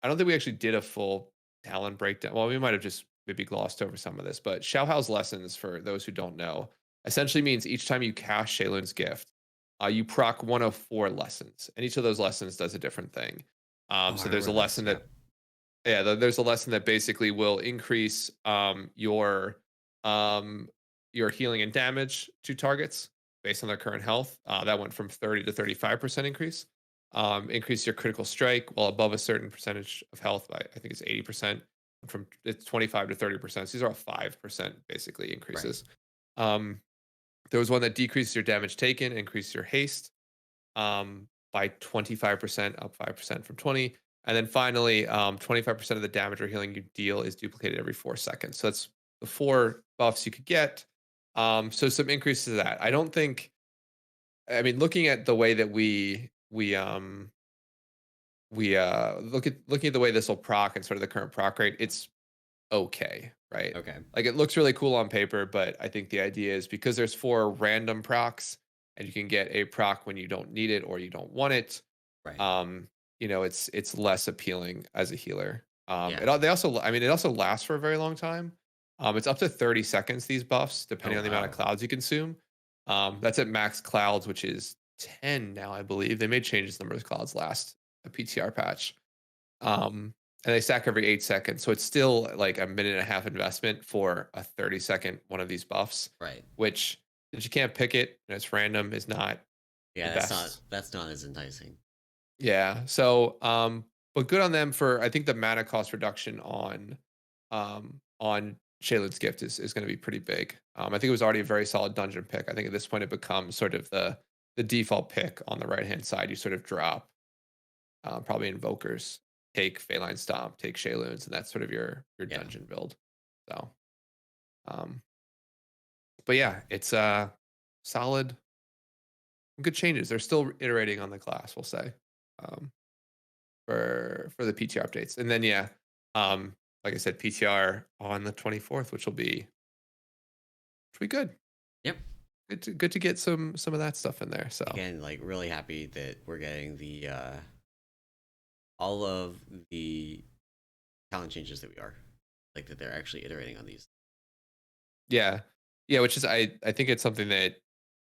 I don't think we actually did a full talent breakdown. Well, we might have just maybe glossed over some of this, but Xiaohao's lessons, for those who don't know, essentially means each time you cast Shaylin's Gift, you proc one of 4 lessons, and each of those lessons does a different thing. Oh, I So there's remember a this. lesson Yeah. that yeah, there's a lesson that basically will increase your healing and damage to targets based on their current health. That went from 30 to 35% increase. Increase your critical strike while above a certain percentage of health by I think it's 80%. From it's 25 to 30%. So these are all 5% basically Right. increases. Um, There was one that decreases your damage taken, increases your haste by 25%, up 5% from 20. And then finally, 25% of the damage or healing you deal is duplicated every 4 seconds. So that's the 4 buffs you could get. So some increases to that. I don't think. I mean, looking at the way that we looking at the way this will proc and sort of the current proc rate, it's okay, right? Okay. Like it looks really cool on paper, but I think the idea is because there's 4 random procs and you can get a proc when you don't need it or you don't want it. Right. um it's less appealing as a healer. Yeah. They also, I mean, it also lasts for a very long time. It's up to 30 seconds, these buffs, Oh depending on the amount of wow. clouds you consume. That's at max clouds, which is 10 now, I believe. They made changes to the number of clouds last a PTR patch. And they stack every 8 seconds, so it's still like a minute and a half investment for a 30-second one of these buffs, Right. which, if you can't pick it and it's random, is not the Yeah, best. that's not as enticing. Yeah. So, but good on them for, I think the mana cost reduction on Shaylin's gift is going to be pretty big. I think it was already a very solid dungeon pick. I think at this point it becomes sort of the default pick on the right hand side. You sort of drop probably invokers, take Feline Stomp, take Shayloons, and that's sort of your Yeah. dungeon build. So, um, but yeah, it's solid, good changes. They're still iterating on the class, we'll say. Um, for the PTR updates. And then yeah, like I said, PTR on the 24th, which will be good. Yep. Good to get some of that stuff in there. So Again, like really happy that we're getting the all of the talent changes that we are. Like that they're actually iterating on these. yeah, yeah, which is, I think it's something that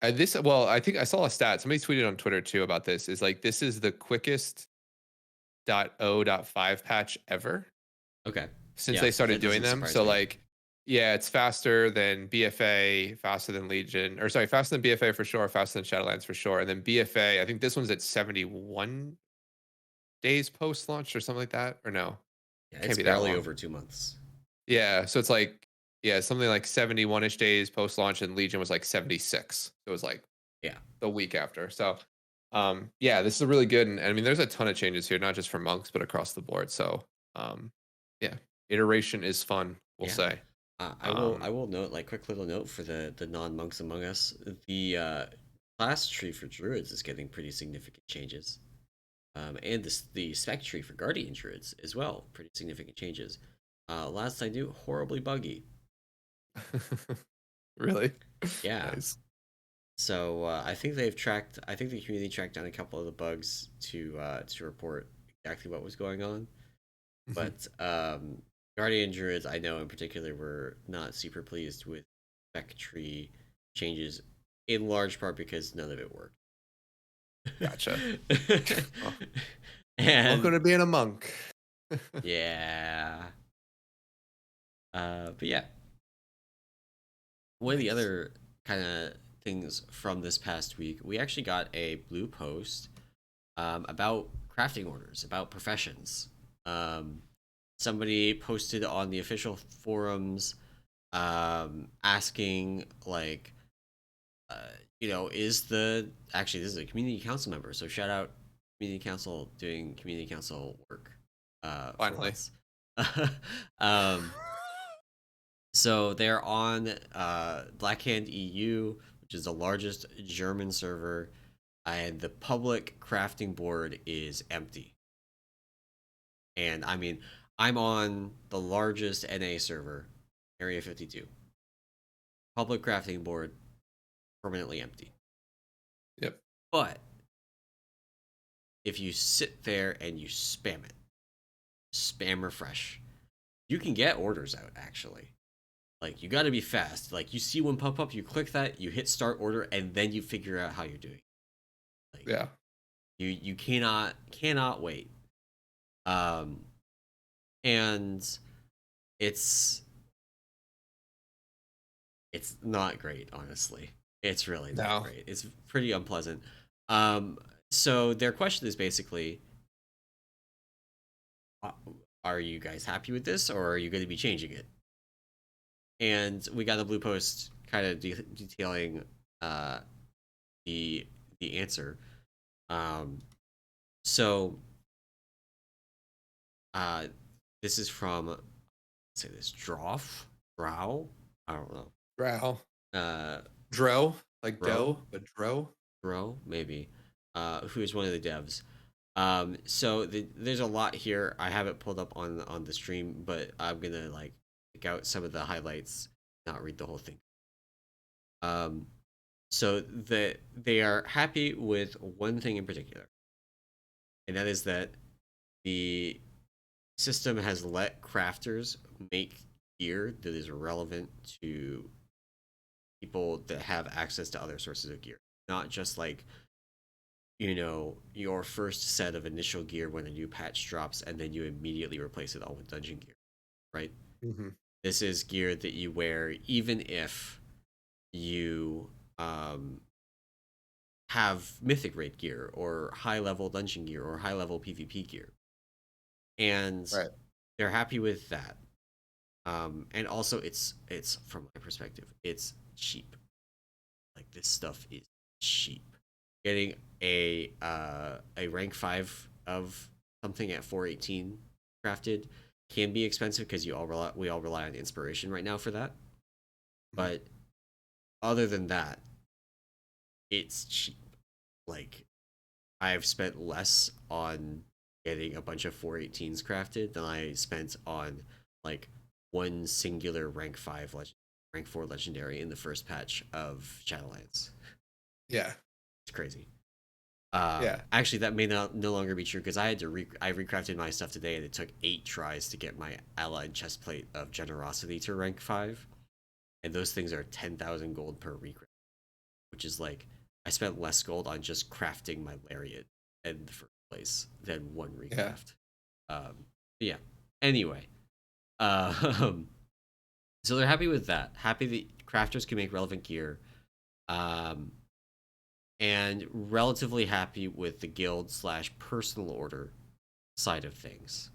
this, well, I think I saw a stat. Somebody tweeted on Twitter too about this. Is like this is the quickest .0.5 patch ever Okay. since Yeah, they started that doing doesn't them. surprise So me. like, yeah, it's faster than BFA, faster than Legion, or sorry, faster than BFA for sure, faster than Shadowlands for sure, and then BFA. I think this one's at 71 days post launch or something like that, or no, Yeah, can't it's be that barely long. over 2 months. Yeah, so it's like, yeah, something like 71ish days post launch, and Legion was like 76. So it was like Yeah. the week after. So, yeah, this is really good, and I mean, there's a ton of changes here, not just for monks, but across the board. So, yeah, iteration is fun, we'll Yeah. say. I will note, like, quick little note for the non monks among us. The class tree for druids is getting pretty significant changes. And the spec tree for guardian druids as well, pretty significant changes. Last I knew, horribly buggy. Really? Yeah. Nice. So I think they've tracked. I think the community tracked down a couple of the bugs to report exactly what was going on. Mhm. But Guardian Druids, I know in particular, were not super pleased with spec tree changes, in large part because none of it worked. Gotcha. Well, welcome And to being a monk. yeah, but yeah, one of the Nice. other kind of things from this past week, we actually got a blue post about crafting orders, about professions. Um, Somebody posted on the official forums asking like uh, is the actually this is a community council member, so shout out community council doing community council work for Finally. once. um, so they're on Blackhand EU, which is the largest German server, and the public crafting board is empty. And I mean, I'm on the largest NA server, Area 52. Public crafting board permanently empty. Yep. But if you sit there and you spam it, spam refresh, you can get orders out actually. Like you got to be fast. Like you see one pop up, you click that, you hit start order, and then you figure out how you're doing. Like Yeah. you cannot wait. Um, and it's it's not great, honestly. It's really not No. great. It's pretty unpleasant. Um, so their question is basically, uh, are you guys happy with this, or are you going to be changing it? And we got a blue post kind of detailing uh, the answer. Um, so uh, this is from, let's say this, Drow. I don't know. Drow. Uh, Dro, like Bro, dough, but Dro. Bro, maybe. Who is one of the devs. So there's a lot here. I have it pulled up on the stream, but I'm gonna like pick out some of the highlights, not read the whole thing. Um, so they are happy with one thing in particular, and that is that the system has let crafters make gear that is relevant to people that have access to other sources of gear, not just like your first set of initial gear when a new patch drops and then you immediately replace it all with dungeon gear, right? Mm-hmm. This is gear that you wear even if you have mythic raid gear or high level dungeon gear or high level PvP gear. And Right. they're happy with that. And also it's from my perspective, it's cheap. Like this stuff is cheap. Getting a rank 5 of something at 418 crafted can be expensive because we all rely on inspiration right now for that. Mm-hmm. But other than that, it's cheap. Like I've spent less on getting a bunch of 418s crafted than I spent on like one singular rank 4 legendary in the first patch of Shadowlands. Yeah. It's crazy. Yeah. Actually, that may not no longer be true because I recrafted my stuff today and it took 8 tries to get my allied chestplate of generosity to rank 5, and those things are 10,000 gold per recraft, which is like I spent less gold on just crafting my lariat in the first place than one Yeah. recraft. Yeah. Anyway, um, so they're happy with that. Happy that crafters can make relevant gear. Um, and relatively happy with the guild/personal order side of things.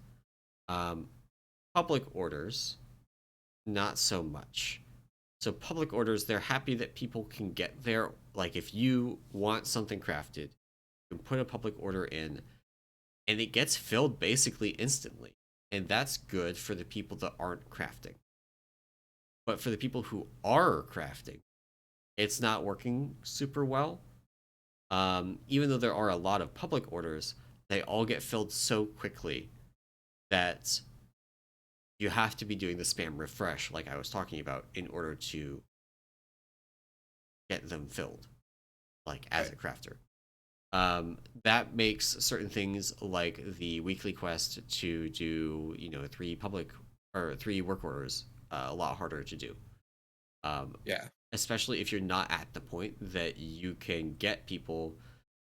Um, Public orders, not so much. So public orders, they're happy that people can get there. Like if you want something crafted, you can put a public order in, and it gets filled basically instantly, and that's good for the people that aren't crafting. But for the people who are crafting, it's not working super well. Even though there are a lot of public orders, they all get filled so quickly that you have to be doing the spam refresh, like I was talking about, in order to get them filled, like as Right. a crafter. That makes certain things like the weekly quest to do, 3 work orders a lot harder to do. Um, Yeah. Especially if you're not at the point that you can get people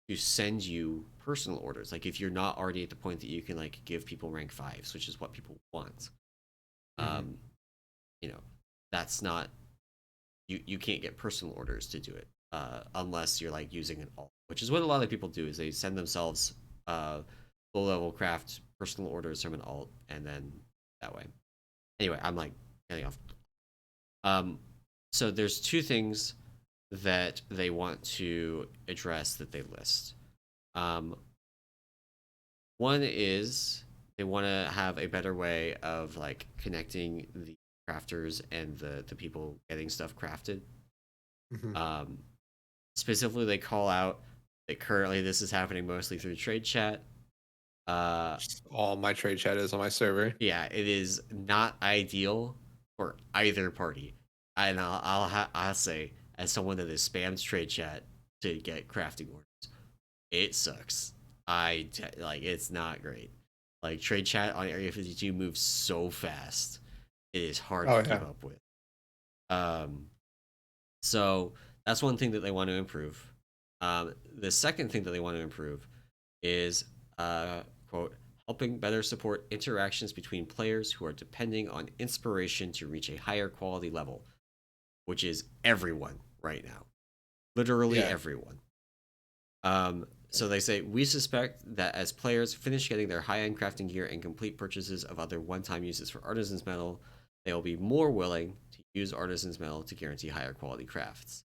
to send you personal orders. Like if you're not already at the point that you can like give people rank 5s, which is what people want. Mm-hmm. Um, you know, that's not you can't get personal orders to do it unless you're like using an alt, which is what a lot of people do is they send themselves low level craft personal orders from an alt and then that way. Anyway, I'm like getting off. Um, so there's 2 things that they want to address that they list. Um, One is they want to have a better way of like connecting the crafters and the people getting stuff crafted. Mm-hmm. Um, Specifically, they call out that currently this is happening mostly through trade chat. Uh, All my trade chat is on my server. yeah, it is not ideal for either party. And I'll say, as someone that has spammed trade chat to get crafting orders, it sucks. Like it's not great. Like trade chat on Area 52 moves so fast. It is hard Oh to keep yeah. up with. Um, so that's one thing that they want to improve. The second thing that they want to improve is quote helping better support interactions between players who are depending on inspiration to reach a higher quality level, which is everyone right now, literally Yeah. everyone. So they say, we suspect that as players finish getting their high-end crafting gear and complete purchases of other one-time uses for Artisan's Metal, they will be more willing to use Artisan's Metal to guarantee higher quality crafts.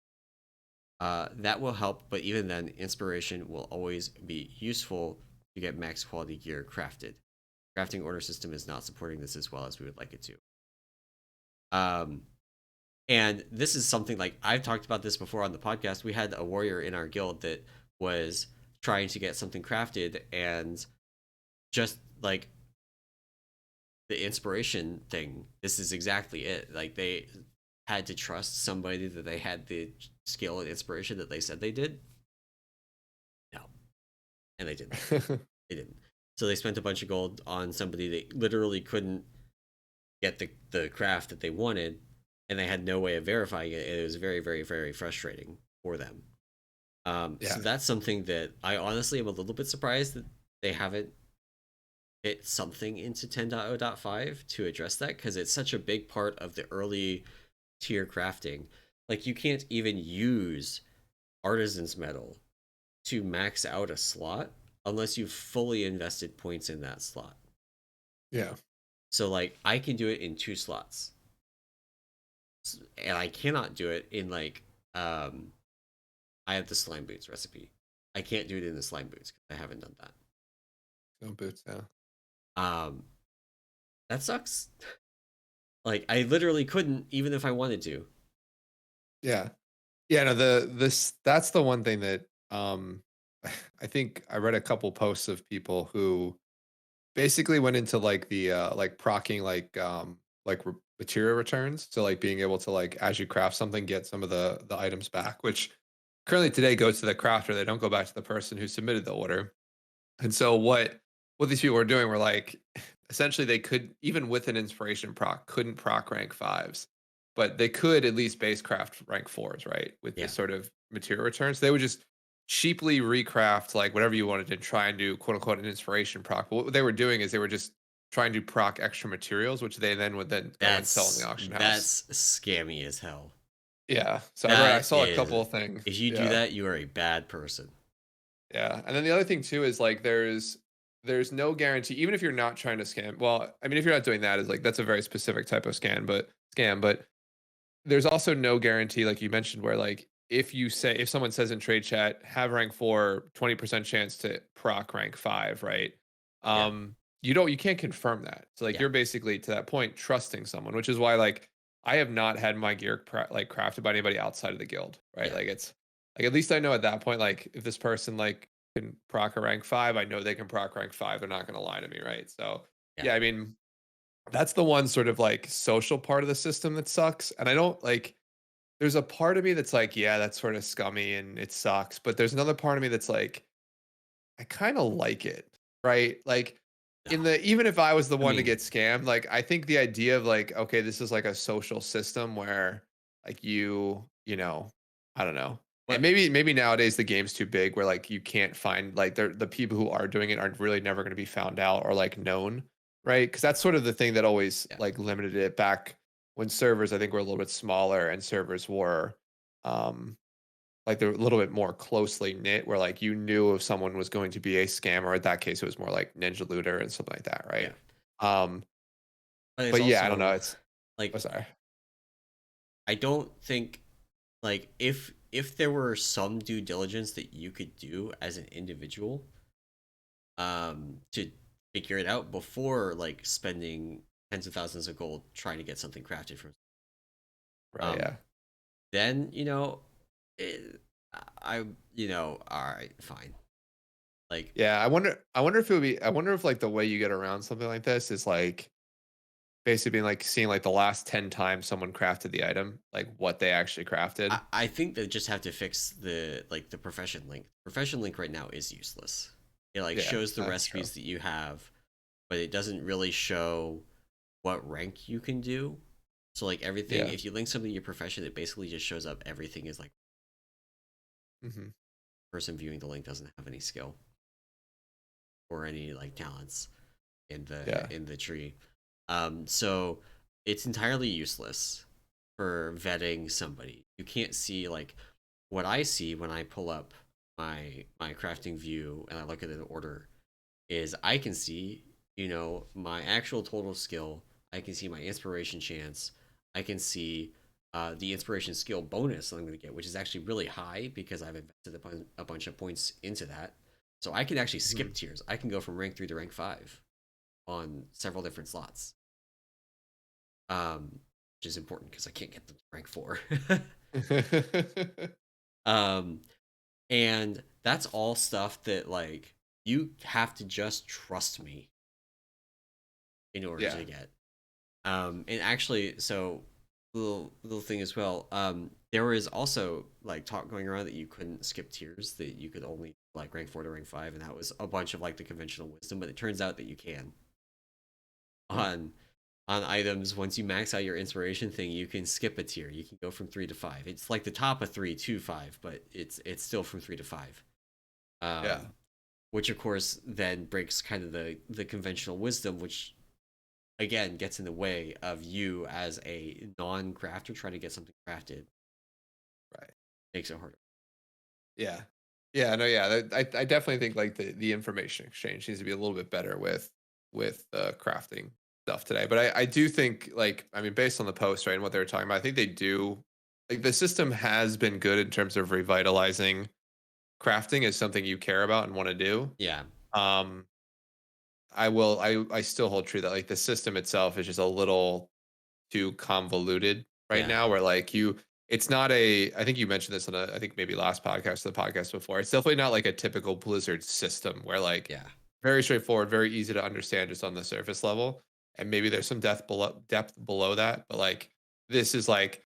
That will help, but even then, inspiration will always be useful to get max quality gear crafted. Crafting order system is not supporting this as well as we would like it to. Um, and this is something like I've talked about this before on the podcast. We had a warrior in our guild that was trying to get something crafted, and just like the inspiration thing, this is exactly it. Like they had to trust somebody that they had the skill and inspiration that they said they did. No, and they didn't. They didn't. So they spent a bunch of gold on somebody that literally couldn't get the craft that they wanted, and they had no way of verifying it. It was very, very, very frustrating for them. Yeah. So that's something that I honestly am a little bit surprised that they haven't hit something into 10.0.5 to address that, because it's such a big part of the early tier crafting. Like you can't even use artisan's metal to max out a slot unless you've fully invested points in that slot. Yeah. So like I can do it in 2 slots, and I cannot do it in like I have the slime boots recipe. I can't do it in the slime boots because I haven't done that. No boots. Yeah. Um, that sucks. Like I literally couldn't even if I wanted to. Yeah. Yeah. No, that's the one thing that I think I read a couple posts of people who basically went into like the like procking like material returns. So like being able to like as you craft something, get some of the items back, which currently today goes to the crafter. They don't go back to the person who submitted the order. And so what these people were doing were like essentially they could even with an inspiration proc couldn't proc rank fives, but they could at least base craft rank fours, right? With Yeah, this sort of material returns. They would just cheaply recraft like whatever you wanted and try and do quote unquote an inspiration proc. But what they were doing is they were just trying to proc extra materials, which they then would then go and sell in the auction house. that's scammy as hell. Yeah. So I That saw a couple is, of things. if you do Yeah. that, you are a bad person. Yeah, and then the other thing too is like there's no guarantee even if you're not trying to scam. Well, I mean if you're not doing that is like that's a very specific type of scam, but there's also no guarantee like you mentioned where like if someone says in trade chat have rank 4 20% chance to proc rank 5, right? Yeah, You can't confirm that. So like yeah, you're basically to that point trusting someone, which is why like I have not had my gear like crafted by anybody outside of the guild, right? yeah, Like it's like at least I know at that point like if this person like can proc a rank 5, I know they can proc rank 5. They're not going to lie to me, right? So yeah. yeah, I mean that's the one sort of like social part of the system that sucks. And I don't like there's a part of me that's like, yeah, that's sort of scummy and it sucks. But there's another part of me that's like, I kind of like it, right? Like No, in the even if I was the I one to mean, get scammed, like I think the idea of like, okay, this is like a social system where like you know, I don't know. And but maybe nowadays the game's too big where like you can't find like the people who are doing it are really never going to be found out or like known, right? Because that's sort of the thing that always yeah, like limited it back when servers I think were a little bit smaller and servers were um like they're a little bit more closely knit where like you knew if someone was going to be a scammer. In that case, it was more like Ninja Looter and something like that, yeah. right? Um, But it's but yeah, I don't know. also It's oh like sorry. I don't think like if there were some due diligence that you could do as an individual, to figure it out before like spending tens of thousands of gold trying to get something crafted from, Right, um, yeah. then it, I all right, fine. Like Yeah, I wonder if it would be I wonder if like the way you get around something like this is like basically being like seeing like the last 10 times someone crafted the item, like what they actually crafted. I think they just have to fix the profession link. Profession link right now is useless. It like Yeah, shows the that's true. recipes that you have, but it doesn't really show what rank you can do. So like everything, Yeah. if you link something to your profession, it basically just shows up everything is like Hmm. person viewing the link doesn't have any skill or any like talents Yeah. in the tree. So it's entirely useless for vetting somebody. You can't see like what I see when I pull up my crafting view and I look at an order is I can see, my actual total skill. I can see my inspiration chance. I can see the inspiration skill bonus I'm going to get, which is actually really high because I've invested a bunch of points into that. So I can actually Mhm. skip tiers. I can go from rank 3 to rank 5 on several different slots, which is important because I can't get them to rank 4. um, and that's all stuff that like you have to just trust me in order Yeah. to get. And actually, so little thing as well. There was also like talk going around that you couldn't skip tiers, that you could only like rank 4 to rank 5, and that was a bunch of like the conventional wisdom. But it turns out that you can Huh. on items. Once you max out your inspiration thing, you can skip a tier. You can go from 3 to 5. It's like the top of 3 to 5, but it's still from 3 to 5. Yeah. Which of course then breaks kind of the conventional wisdom, which again gets in the way of you as a non-crafter trying to get something crafted. Right. Makes it harder. Yeah. Yeah. No. Yeah. I definitely think like the information exchange needs to be a little bit better with crafting stuff today. But I do think like I mean based on the post right and what they were talking about, I think they do like the system has been good in terms of revitalizing crafting as something you care about and want to do. Yeah, Um, I still hold true that like the system itself is just a little too convoluted right yeah, now where like you it's not a I think you mentioned this on a I think maybe last podcast or the podcast before. It's definitely not like a typical Blizzard system where like yeah, very straightforward, very easy to understand just on the surface level. And maybe there's some depth below that, but like this is like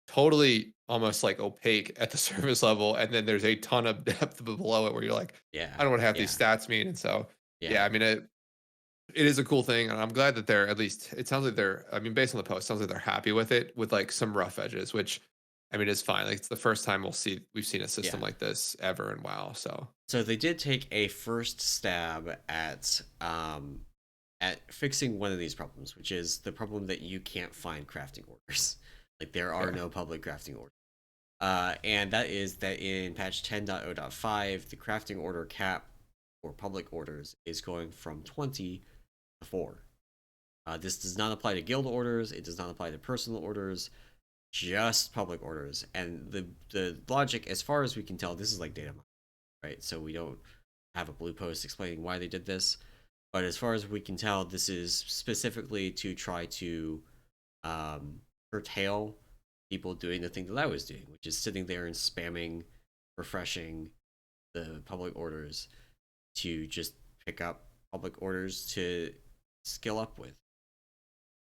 totally almost like opaque at the surface level. And then there's a ton of depth below it where you're like, yeah, I don't know what half these yeah, stats mean. And so yeah, yeah, I mean it is a cool thing, and I'm glad that they're at least it sounds like they're I mean, based on the post, sounds like they're happy with it with like some rough edges, which I mean is fine. Like it's the first time we've seen a system yeah. like this ever in WoW. So So they did take a first stab at fixing one of these problems, which is the problem that you can't find crafting orders. Like there are okay. no public crafting orders. And that is that in patch 10.0.5, the crafting order cap for public orders is going from 20 to 4. This does not apply to guild orders, it does not apply to personal orders, just public orders. And the logic, as far as we can tell, this is like data mining, right? So we don't have a blue post explaining why they did this. But as far as we can tell, this is specifically to try to um, curtail people doing the thing that I was doing, which is sitting there and spamming, refreshing the public orders to just pick up public orders to skill up with.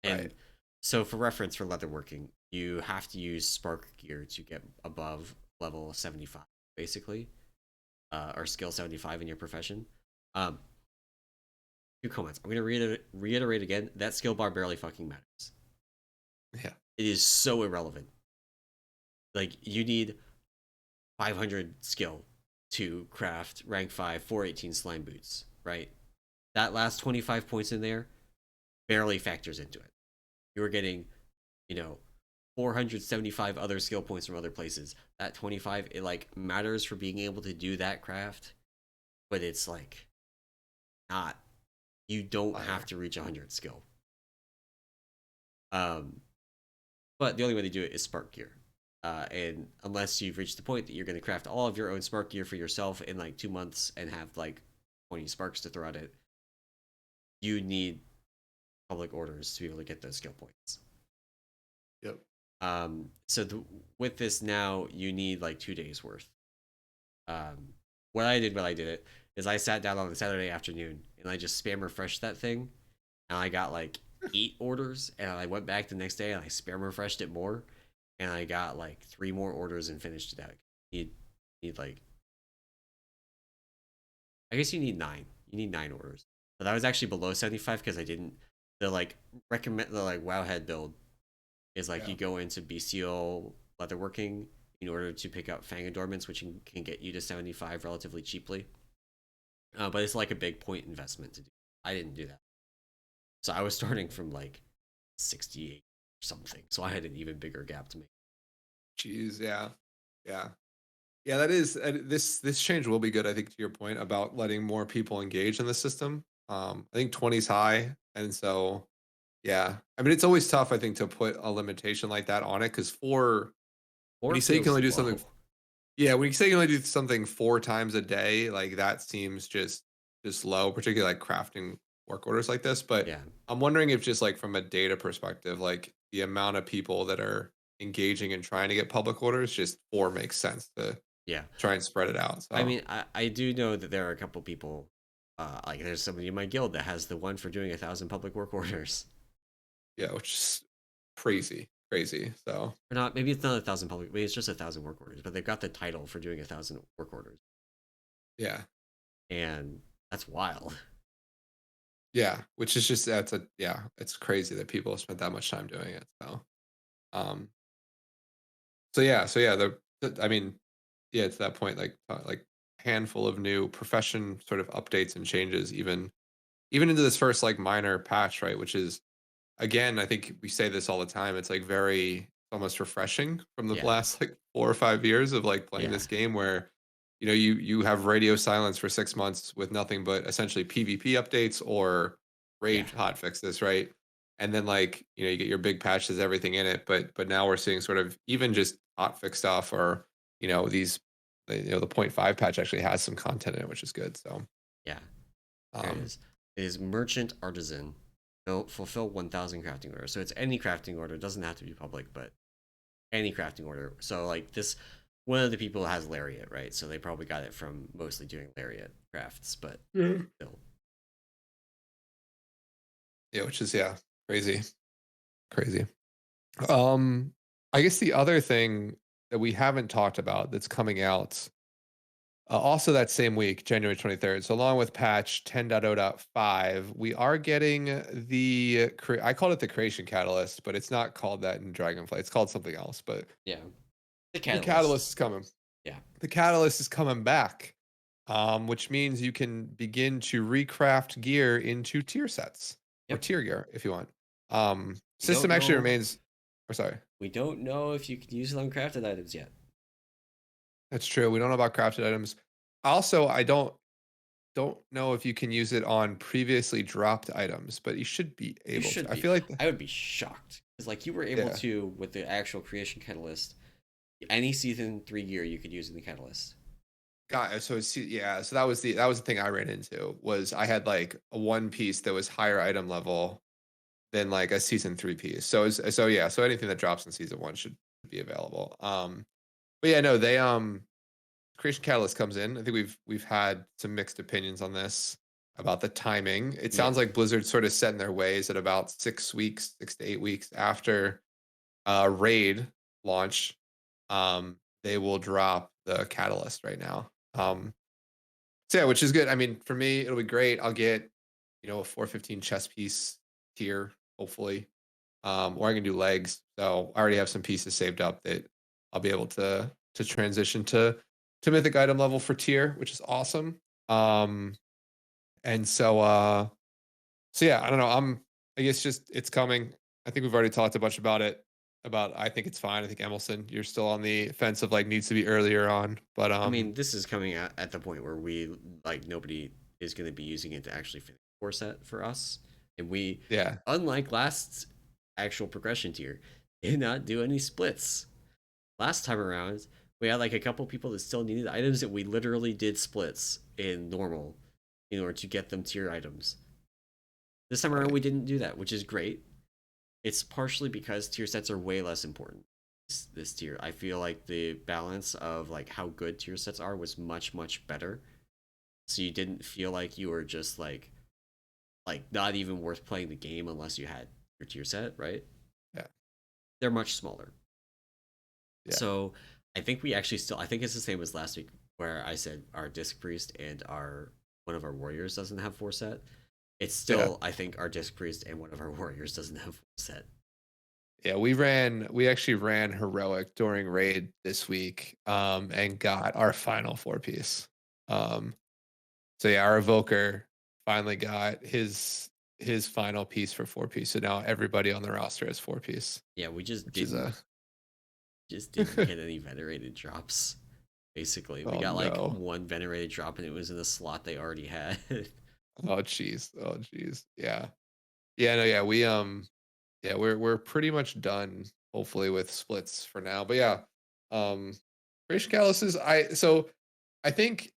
Right. And so, for reference, for leatherworking, you have to use spark gear to get above level 75, basically, or skill 75 in your profession. Um, Two comments. I'm going to reiterate again that skill bar barely fucking matters. Yeah. It is so irrelevant. Like, you need 500 skill to craft rank 5 418 slime boots, right? That last 25 points in there barely factors into it. You're getting, you know, 475 other skill points from other places. That 25, it like matters for being able to do that craft, but it's like not, you don't have Fire. to reach 100 skill. Um, but the only way to do it is spark gear. And unless you've reached the point that you're going to craft all of your own spark gear for yourself in like 2 months and have like 20 sparks to throw at it, you need public orders to be able to get those skill points. Yep. So with this now, you need like 2 days worth. Um, what I did when I did it is I sat down on a Saturday afternoon and I just spam refreshed that thing, and I got like 8 orders, and I went back the next day and I spam refreshed it more, and I got like 3 more orders and finished it out. You need like, I guess you need 9. You need 9 orders. But I was actually below 75 because I didn't, the like recommend the like Wowhead build is like Yeah. you go into BCO leatherworking in order to pick up Fang Adornments, which can get you to 75 relatively cheaply. But it's like a big point investment to do. I didn't do that. So I was starting from like 68 or something. So I had an even bigger gap to make. Jeez. Yeah. Yeah. Yeah. That is this change will be good. I think to your point about letting more people engage in the system. I think 20 is high, and so Yeah. I mean, it's always tough, I think, to put a limitation like that on it because when Or you say you can feels only do something, low. yeah, when you say you can only do something 4 times a day, like that seems just low, particularly like crafting work orders like this. But Yeah. I'm wondering if just like from a data perspective, like the amount of people that are engaging and trying to get public orders, just 4 makes sense to Yeah. try and spread it out. I So mean, I do know that there are a couple people, like there's somebody in my guild that has the one for doing 1,000 public work orders. yeah, which is crazy, crazy. So Or not, maybe it's not 1,000 public, maybe it's just 1,000 work orders, but they've got the title for doing 1,000 work orders. yeah, And that's wild. yeah, which is just that's a yeah, it's crazy that people have spent that much time doing it. Um, so yeah, I mean, yeah, to that point, like handful of new profession sort of updates and changes, even into this first like minor patch, right? Which is again, I think we say this all the time. It's like very almost refreshing from the Yeah. last like 4 or 5 years of like playing Yeah. this game where you have radio silence for 6 months with nothing but essentially PvP updates or Yeah. raid hot fixes, right? And then like you get your big patches, everything in it, but now we're seeing sort of even just hot fix stuff or these the point 5 patch actually has some content in it, which is good. So Yeah. There it um is. It is merchant artisan. Fulfill 1,000 crafting orders. So it's any crafting order. It doesn't have to be public, but any crafting order. So like this, one of the people has lariat, right? So they probably got it from mostly doing lariat crafts, but yeah, still. which is crazy, crazy. Um, I guess the other thing that we haven't talked about that's coming out also that same week, January 23rd. So along with patch 10.0.5, we are getting I called it the creation catalyst, but it's not called that in Dragonflight. It's called something else, but Yeah. The the catalyst catalyst. is coming. Yeah. The catalyst is coming back. Which means you can begin to recraft gear into tier sets or Yep. tier gear if you want. We don't System actually know. remains. Or sorry. We don't know if you can use it on crafted items yet. That's true. We don't know about crafted items. Also, I don't know if you can use it on previously dropped items, but you should be You able to. should I be. feel like I would be shocked because like you were able yeah. to with the actual creation catalyst. Any season 3 gear you could use in the catalyst. Got so yeah, so that was the thing I ran into was I had like a one piece that was higher item level than like a season 3 piece. So anything that drops in season 1 should be available. But yeah, no, they Creation Catalyst comes in. I think we've had some mixed opinions on this about the timing. It Yeah. sounds like Blizzard's sort of set in their ways at about 6 weeks, 6 to 8 weeks after Raid launch. They will drop the Catalyst right now. So yeah, which is good. I mean, for me, it'll be great. I'll get a 415 chess piece tier, hopefully, or I can do legs. So I already have some pieces saved up that I'll be able to transition to mythic item level for tier, which is awesome. And so yeah, I don't know. I guess just it's coming. I think we've already talked a bunch about it. About I think it's fine. I think Emallson, you're still on the fence of like needs to be earlier on, but I mean, this is coming at the point where we like nobody is going to be using it to actually finish core set for us, and we, yeah, unlike last actual progression tier, did not do any splits. Last time around, we had like a couple people that still needed items, and we literally did splits in normal in order to get them tier items. This time around, funny. we didn't do that, which is great. It's partially because tier sets are way less important this tier. I feel like the balance of like how good tier sets are was much better. So you didn't feel like you were just like not even worth playing the game unless you had your tier set, right? Yeah, They're much smaller. yeah, So I think we actually still I think it's the same as last week where I said our disc priest and our one of our warriors doesn't have 4 set. It's yeah. still I think our disc priest and one of our warriors doesn't have 4 set. Yeah, we actually ran heroic during raid this week, and got our final 4 piece. Um, so yeah, our evoker finally got his final piece for 4 piece. So now everybody on the roster has 4 piece, Yeah, we which is a just didn't get any venerated drops. Basically, we oh got like no. one venerated drop and it was in the slot they already had. Oh jeez. Oh jeez. Yeah. Yeah, no, yeah. Yeah, we're pretty much done, hopefully, with splits for now. But yeah, Creation Catalysts, I think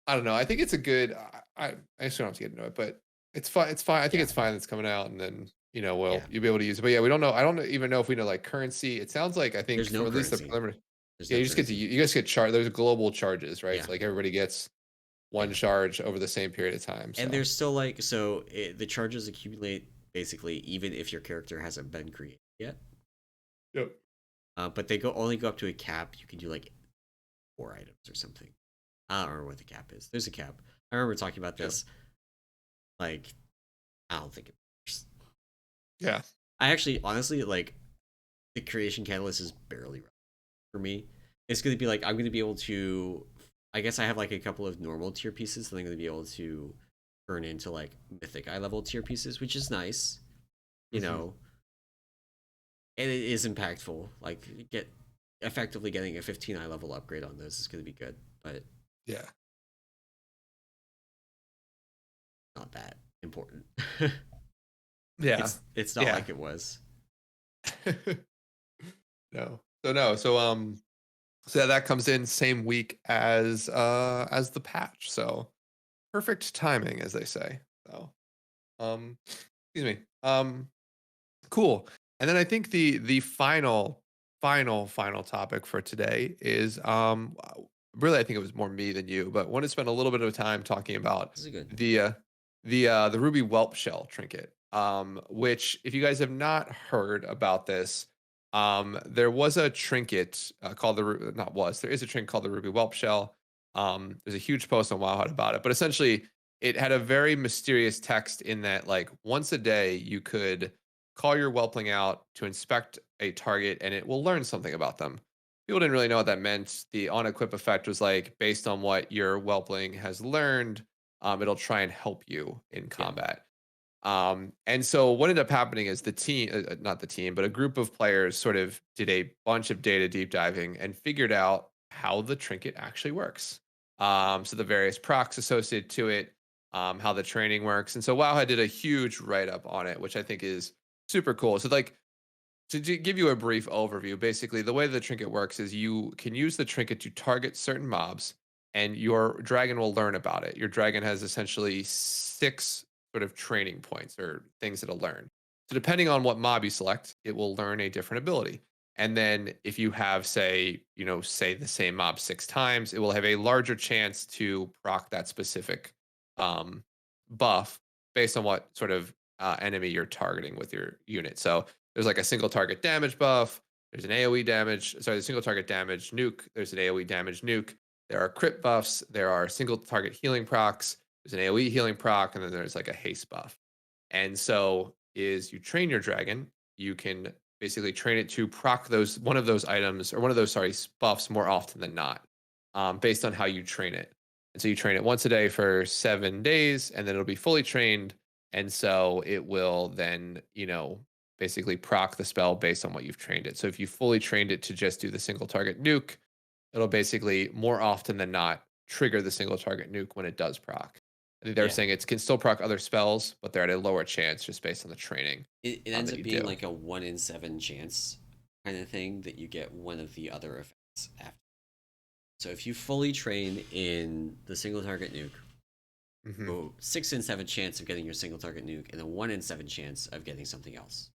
I don't know. I think it's a good. I just don't have to get into it, but it's fine. It's fine. I think Yeah, it's fine. That's coming out, and then well, yeah. you'll be able to use it. But yeah, we don't know. I don't even know if we know like currency. It sounds like I think There's no from at least the currency. preliminary. There's Yeah, no you just get to currency. you guys get charged. There's global charges, right? Yeah, So like everybody gets one yeah. charge over the same period of time. And So there's still like the charges accumulate basically even if your character hasn't been created yet. yep, But they only go up to a cap. You can do like 4 items or something. I don't remember what the cap is. There's a cap. I remember talking about yep, this. Like, I don't think it matters. yeah. I actually, honestly, like the creation catalyst is barely relevant for me. It's going to be like I'm going to be able to. I guess I have like a couple of normal tier pieces that I'm going to be able to turn into like mythic eye level tier pieces, which is nice. You Hmm. know, and it is impactful. Like get effectively getting a 15 eye level upgrade on those is going to be good, but Yeah, not that important. yeah, It's not yeah. like it was. No. So no. So yeah, that comes in same week as the patch. So perfect timing, as they say. So excuse me. Cool. And then I think the final topic for today is really I think it was more me than you, but want to spend a little bit of time talking about This is good. the uh the ruby whelp shell trinket. Which if you guys have not heard about this, there was a trinket called not was there is a trinket called the ruby whelp shell. There's a huge post on Wowhut about it, but essentially it had a very mysterious text in that like once a day you could call your whelpling out to inspect a target and it will learn something about them. People didn't really know what that meant. The on equip effect was like based on what your whelpling has learned, it'll try and help you in Yeah. combat. And so what ended up happening is the team, not the team, but a group of players sort of did a bunch of data deep diving and figured out how the trinket actually works. So the various procs associated to it, how the training works. And so Wowhead did a huge write up on it, which I think is super cool. So like to give you a brief overview, basically the way the trinket works is you can use the trinket to target certain mobs, and your dragon will learn about it. Your dragon has essentially 6 sort of training points or things it'll learn. So depending on what mob you select, it will learn a different ability. And then if you have, say the same mob 6 times, it will have a larger chance to proc that specific buff based on what sort of enemy you're targeting with your unit. So there's like a single target damage buff. There's an AoE damage. Sorry, the single target damage nuke. There's an AoE damage nuke. There are crit buffs. There are single target healing procs. There's an AoE healing proc, and then there's like a haste buff. And so, is you train your dragon, you can basically train it to proc those one of those items or one of those buffs more often than not, based on how you train it. And so you train it once a day for 7 days, and then it'll be fully trained. And so it will then, basically proc the spell based on what you've trained it. So if you fully trained it to just do the single target nuke, it'll basically more often than not trigger the single target nuke when it does proc. I think they're Yeah. saying it can still proc other spells, but they're at a lower chance just based on the training It ends that up you being do. like a 1 in 7 chance kind of thing that you get one of the other effects after. So if you fully train in the single target nuke, Hmm. 6 in 7 chance of getting your single target nuke, and a 1 in 7 chance of getting something else.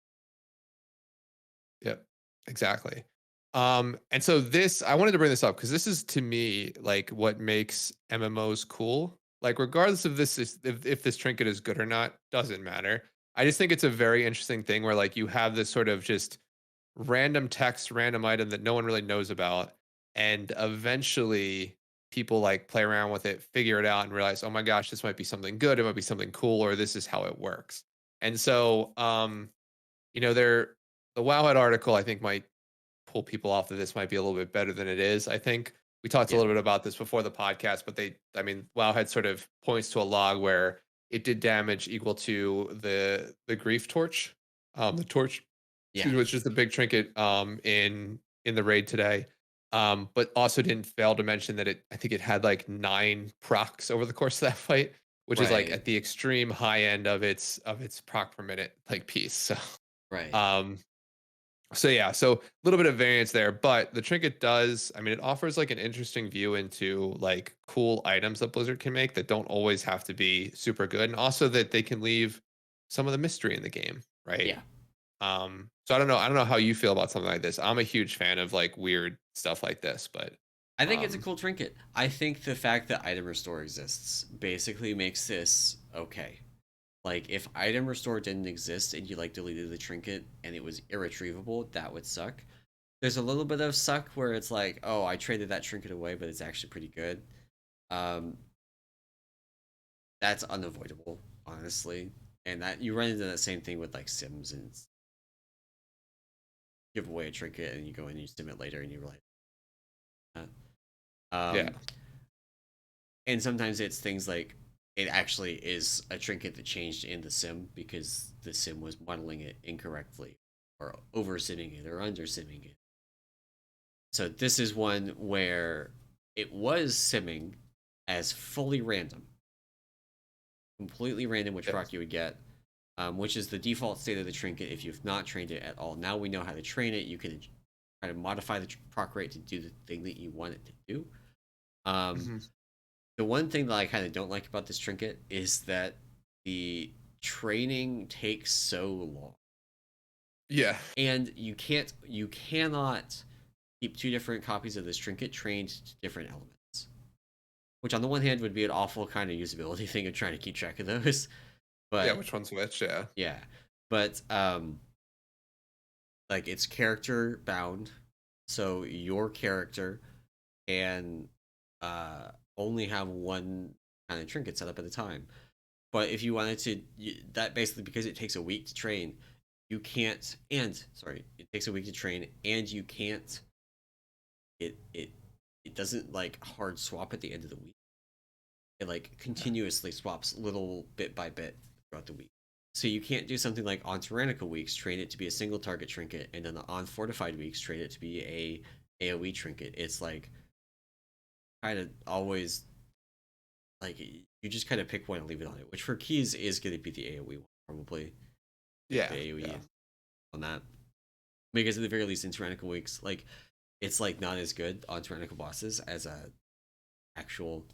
Yep, exactly. And so this, I wanted to bring this up because this is to me like what makes MMOs cool. Like, regardless of this is if this trinket is good or not, doesn't matter. I just think it's a very interesting thing where like you have this sort of just random text, random item that no one really knows about, and eventually people like play around with it, figure it out, and realize, oh my gosh, this might be something good, it might be something cool, or this is how it works. And so, there the Wowhead article I think might pull people off that this might be a little bit better than it is. I think we talked a Yeah. little bit about this before the podcast, but Wowhead sort of points to a log where it did damage equal to the grief torch, the torch, Yeah. excuse me, which is the big trinket in the raid today. But also didn't fail to mention that I think it had like 9 procs over the course of that fight, which is like Right. at the extreme high end of its proc per minute like piece. So Right. Um, so yeah, so a little bit of variance there, but the trinket does, I mean, it offers like an interesting view into like cool items that Blizzard can make that don't always have to be super good, and also that they can leave some of the mystery in the game, right? Yeah. So I don't know how you feel about something like this. I'm a huge fan of like weird stuff like this, but I think it's a um, cool trinket. I think the fact that item restore exists basically makes this okay. Like if item restore didn't exist and you like deleted the trinket and it was irretrievable, that would suck. There's a little bit of suck where it's like, oh, I traded that trinket away, but it's actually pretty good. Um, that's unavoidable, honestly. And that you run into that same thing with like Sims and give away a trinket and you go and you sim it later and you realize that. yeah, Um, and sometimes it's things like it actually is a trinket that changed in the sim because the sim was modeling it incorrectly or over simming it or under simming it. So this is one where it was simming as fully random, completely random which yes, proc you would get, which is the default state of the trinket if you've not trained it at all. Now we know how to train it. You can try to modify the proc rate to do the thing that you want it to do. Um, hmm, the one thing that I kind of don't like about this trinket is that the training takes so long, yeah, and you cannot keep two different copies of this trinket trained to different elements. Which on the one hand would be an awful kind of usability thing of trying to keep track of those, yeah. but Which one's which? Yeah, yeah, but like it's character bound, so your character can uh only have one kind of trinket set up at a time. But if you wanted to, that basically because it takes a week to train, you can't. And sorry, it takes a week to train, and you can't. It doesn't like hard swap at the end of the week. It like continuously swaps little bit by bit throughout the week. So you can't do something like on Tyrannical weeks train it to be a single target trinket, and then on Fortified weeks train it to be a AOE trinket. It's like kind of always like you just kind of pick one and leave it on it. Which for keys is going to be the AOE one probably. Pick yeah, the AOE yeah, on that because at the very least in Tyrannical weeks, like it's like not as good on Tyrannical bosses as a actual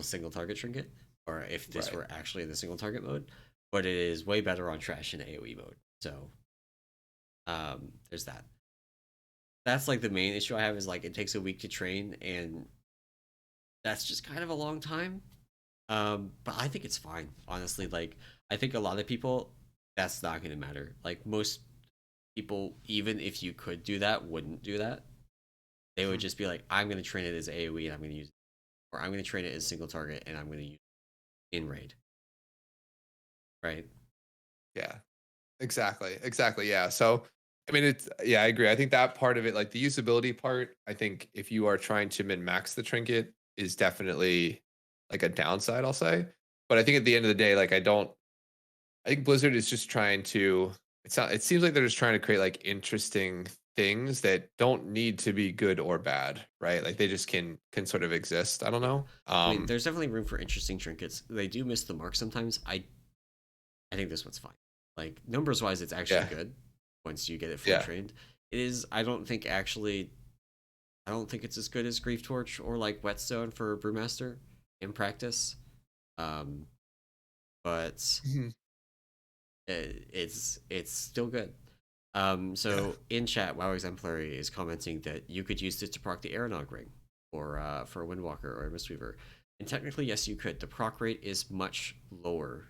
single target trinket, or if this right. were actually the single target mode, but it is way better on trash in AoE mode. So there's that. That's like the main issue I have is like it takes a week to train, and that's just kind of a long time. But I think it's fine, honestly. Like I think a lot of people, that's not going to matter. Like most people, even if you could do that, wouldn't do that. They would Mhm. just be like, I'm going to train it as AoE and I'm going to use it, or I'm going to train it as single target and I'm going to use it in raid, right? Yeah, exactly, exactly. Yeah. So, I mean, it's yeah, I agree. I think that part of it, like the usability part, I think if you are trying to min max the trinket, is definitely like a downside. I'll say, but I think at the end of the day, like I don't. I think Blizzard is just trying to. It's not. It seems like they're just trying to create like interesting things that don't need to be good or bad, right? Like they just can sort of exist. I don't Yeah. know. I mean, there's definitely room for interesting trinkets. They do miss the mark sometimes. I think this one's fine. Like numbers wise, it's actually Yeah, good once you get it fully yeah, trained. It is. I don't think actually. I don't think it's as good as Grief Torch or like Whetstone for Brewmaster in practice. Um, but mhm, it's still good. yeah, So in chat, WoW Exemplary is commenting that you could use this to proc the Aeronog ring for a Windwalker or a Mistweaver. And technically, yes, you could. The proc rate is much lower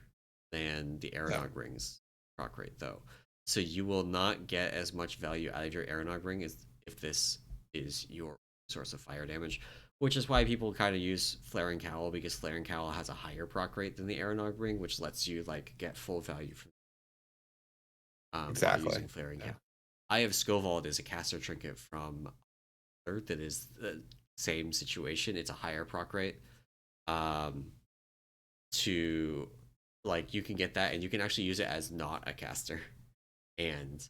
than the yeah. Aeronog ring's proc rate, though. So you will not get as much value out of your Aeronog ring as if this is your source of fire damage. Which is why people kind of use Flaring Cowl because Flaring Cowl has a higher proc rate than the Aeronog ring, which lets you like get full value from while Exactly. using Flaring Yeah. Cap. I have Scovald as a caster trinket from Earth that is the same situation. It's a higher proc rate. Um, to like you can get that and you can actually use it as not a caster and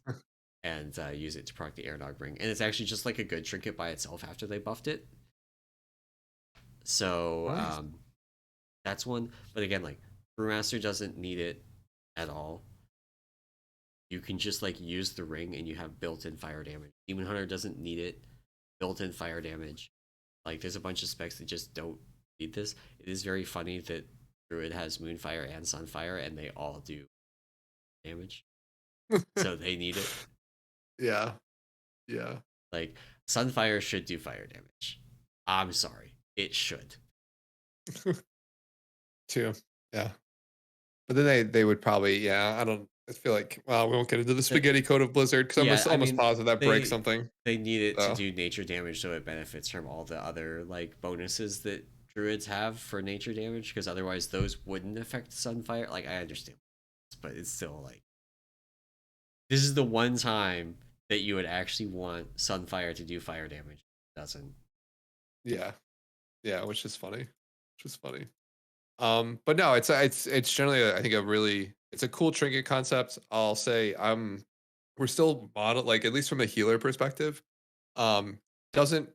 use it to proc the Aeronog ring. And it's actually just like a good trinket by itself after they buffed it. So Nice. that's one. But again, like Brewmaster doesn't need it at all. you can just like use the ring and you have built-in fire damage. Demon Hunter doesn't need it. Built-in fire damage. Like there's a bunch of specs that just don't need this. It is very funny that Druid has Moonfire and Sunfire and they all do damage. So they need it. Yeah. Yeah. Like Sunfire should do fire damage. I'm sorry. It should. Too. Yeah. But then they would probably, yeah, I feel like, well, we won't get into the spaghetti code of Blizzard because I'm Yeah, I almost mean positive that breaks something. they need it to So do nature damage so it benefits from all the other like bonuses that druids have for nature damage because otherwise those wouldn't affect Sunfire. Like I understand, but it's still like this is the one time that you would actually want Sunfire to do fire damage. It doesn't. yeah. Yeah, which is funny. Which is funny. But no, it's generally I think a really it's a cool trinket concept. I'll say we're still model like at least from a healer perspective, doesn't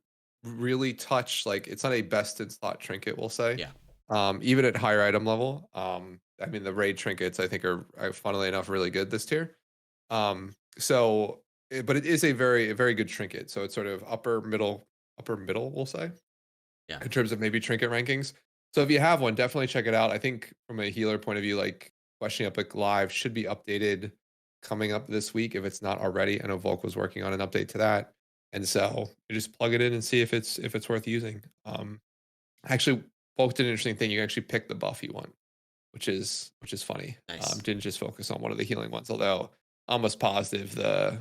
really touch like it's not a best in slot trinket, we'll say. Yeah. Even at higher item level. I mean the raid trinkets I think are funnily enough really good this tier. But it is a very good trinket. So it's sort of upper middle, we'll say, Yeah. in terms of maybe trinket rankings. So if you have one, definitely check it out. I think from a healer point of view, like Questioning Epic Live should be updated coming up this week if it's not already. I know Volk was working on an update to that. And so you just plug it in and see if it's worth using. Actually Volk did an interesting thing. You can actually pick the buff you want, which is funny. Nice. Didn't just focus on one of the healing ones, although almost positive the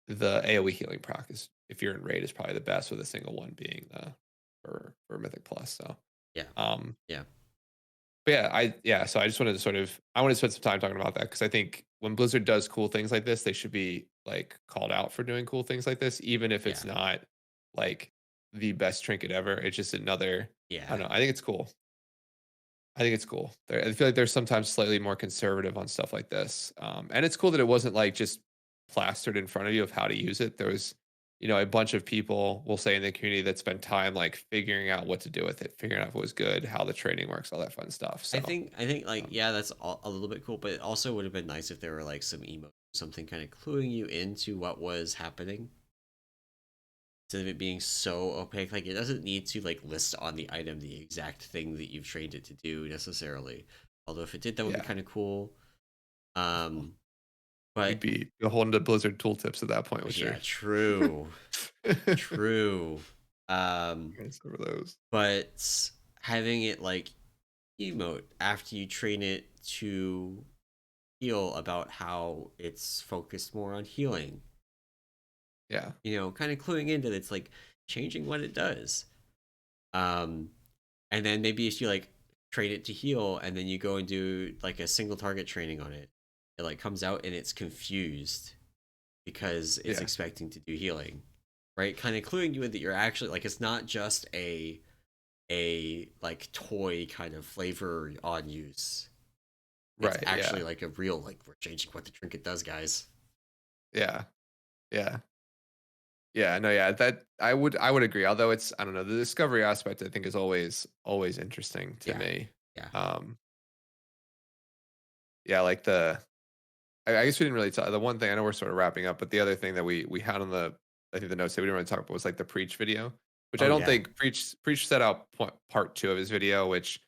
AoE healing proc is if you're in raid is probably the best with a single one being for Mythic Plus. So Yeah. Yeah. But so I just wanted to I want to spend some time talking about that because I think when Blizzard does cool things like this, they should be like called out for doing cool things like this, even if it's not like the best trinket ever. It's just another. Yeah. I don't know. I think it's cool. I think it's cool. I feel like they're sometimes slightly more conservative on stuff like this, and it's cool that it wasn't like just plastered in front of you of how to use it. There was, a bunch of people, we'll say in the community that spent time like figuring out what to do with it, figuring out if it was good, how the training works, all that fun stuff. So I think like that's a little bit cool, but it also would have been nice if there were like some emotes, something kind of cluing you into what was happening instead of it being so opaque. Like it doesn't need to like list on the item the exact thing that you've trained it to do necessarily. Although if it did, that would be kind of cool. But you'd be holding to Blizzard tooltips at that point, which true, true. Some of those. But having it like emote after you train it to heal about how it's focused more on healing. Yeah. Kind of cluing into it's like changing what it does. And then maybe if you like train it to heal and then you go and do like a single target training on it, it like comes out and it's confused because it's expecting to do healing. Right? Kind of cluing you in that you're actually like it's not just a like toy kind of flavor on use. It's actually like a real like we're changing what the trinket does, guys. Yeah. That I would agree. Although it's I don't know, the discovery aspect I think is always interesting to me. Like I guess we didn't really talk. The one thing I know we're sort of wrapping up, but the other thing that we had on the I think the notes that we didn't really talk about was like the Preach video, which I don't think Preach set out part 2 of his video. Which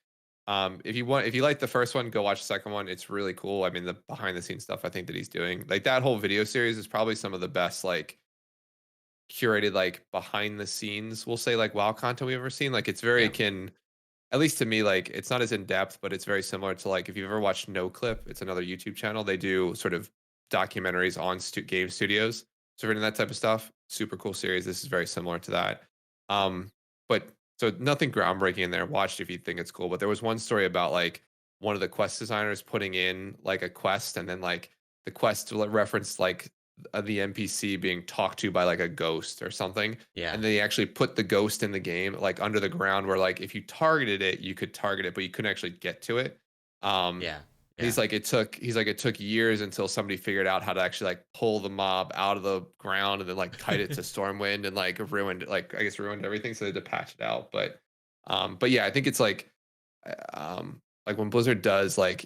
if you like the first one, go watch the second one. It's really cool. I mean the behind the scenes stuff I think that he's doing, like that whole video series is probably some of the best like curated like behind the scenes we'll say like WoW content we've ever seen. Like it's very akin, at least to me, like it's not as in depth, but it's very similar to like if you've ever watched No Clip, it's another YouTube channel. They do sort of documentaries on game studios. So if you're into that type of stuff, super cool series. This is very similar to that. But so nothing groundbreaking in there. Watch if you think it's cool. But there was one story about like one of the quest designers putting in like a quest and then like the quest referenced like the NPC being talked to by like a ghost or something. Yeah. And they actually put the ghost in the game, like under the ground where like if you targeted it, you could target it, but you couldn't actually get to it. He's like, it took years until somebody figured out how to actually like pull the mob out of the ground and then like kite it to Stormwind and like ruined everything. So they had to patch it out. But yeah, I think it's like when Blizzard does like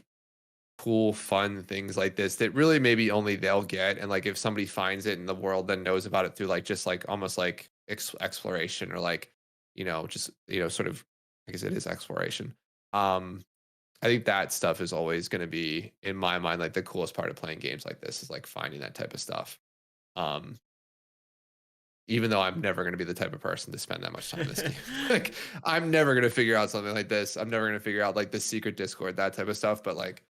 cool, fun things like this that really maybe only they'll get. And like if somebody finds it in the world then knows about it through like just like almost like exploration or like, just sort of, I guess it is exploration. Um, I think that stuff is always going to be in my mind like the coolest part of playing games like this is like finding that type of stuff. Um, Even though I'm never going to be the type of person to spend that much time in this game. Like I'm never going to figure out something like this. I'm never going to figure out like the secret Discord, that type of stuff. But like,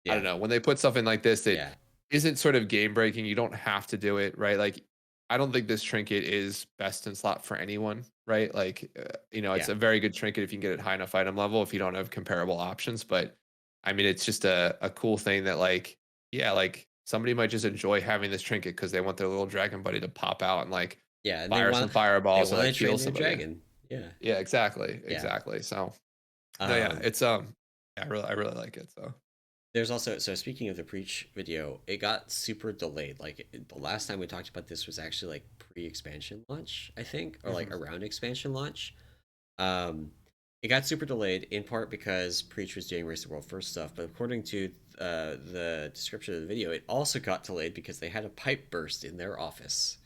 I don't Yeah. know, when they put stuff in like this that Yeah. isn't sort of game breaking, you don't have to do it, right? Like, I don't think this trinket is best in slot for anyone, right? Like, it's Yeah. a very good trinket if you can get it high enough item level if you don't have comparable options. But I mean, it's just a cool thing that like, yeah, like somebody might just enjoy having this trinket because they want their little dragon buddy to pop out and like Yeah. And fire some they fireballs to want like to heal train their somebody. dragon. Yeah. Yeah, exactly, Yeah. exactly. So no, yeah, Um, it's yeah, I really like it. So there's also, so speaking of the Preach video, it got super delayed. Like the last time we talked about this was actually like pre-expansion launch, I think, or like mhm. around expansion launch. Um, it got super delayed in part because Preach was doing Race the World First stuff, but according to the description of the video, it also got delayed because they had a pipe burst in their office.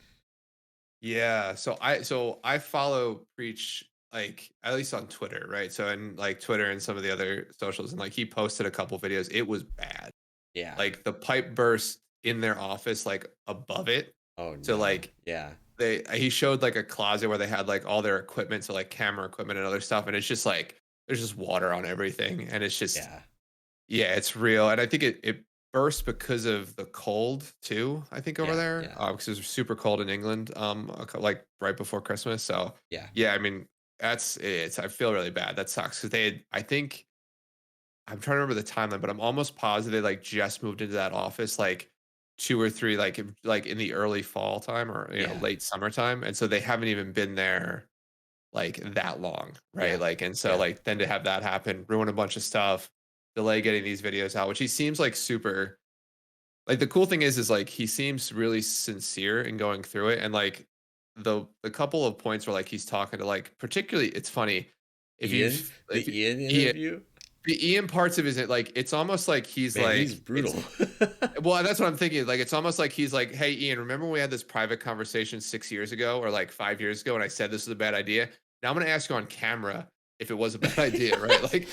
Yeah, so I follow Preach like at least on Twitter, right? So and like Twitter and some of the other socials, and like he posted a couple videos. It was bad. Yeah. Like the pipe burst in their office, like above it. Oh So no. like Yeah. he showed like a closet where they had like all their equipment, so like camera equipment and other stuff, and it's just like there's just water on everything, and it's just Yeah. yeah, it's real, and I think it burst because of the cold too. I think over Yeah. there, Yeah. because it was super cold in England, like right before Christmas. So Yeah. yeah, I mean that's it's. I feel really bad. That sucks because they had. I think I'm trying to remember the timeline, but I'm almost positive they like just moved into that office like 2 or 3 like in the early fall time or Yeah. late summertime, and so they haven't even been there like that long, right? Yeah. Like, and so Yeah. like then to have that happen, ruin a bunch of stuff, delay getting these videos out, which he seems like super like the cool thing is like he seems really sincere in going through it. And like the couple of points where like he's talking to like particularly it's funny if Ian, you've if the Ian Ian interview. the Ian parts of his like it's almost like he's Man, he's like brutal. well, that's what I'm thinking. Like, it's almost like he's like, "Hey, Ian, remember when we had this private conversation 6 years ago, or like 5 years ago, and I said this was a bad idea? Now I'm going to ask you on camera if it was a bad idea, right?" Like,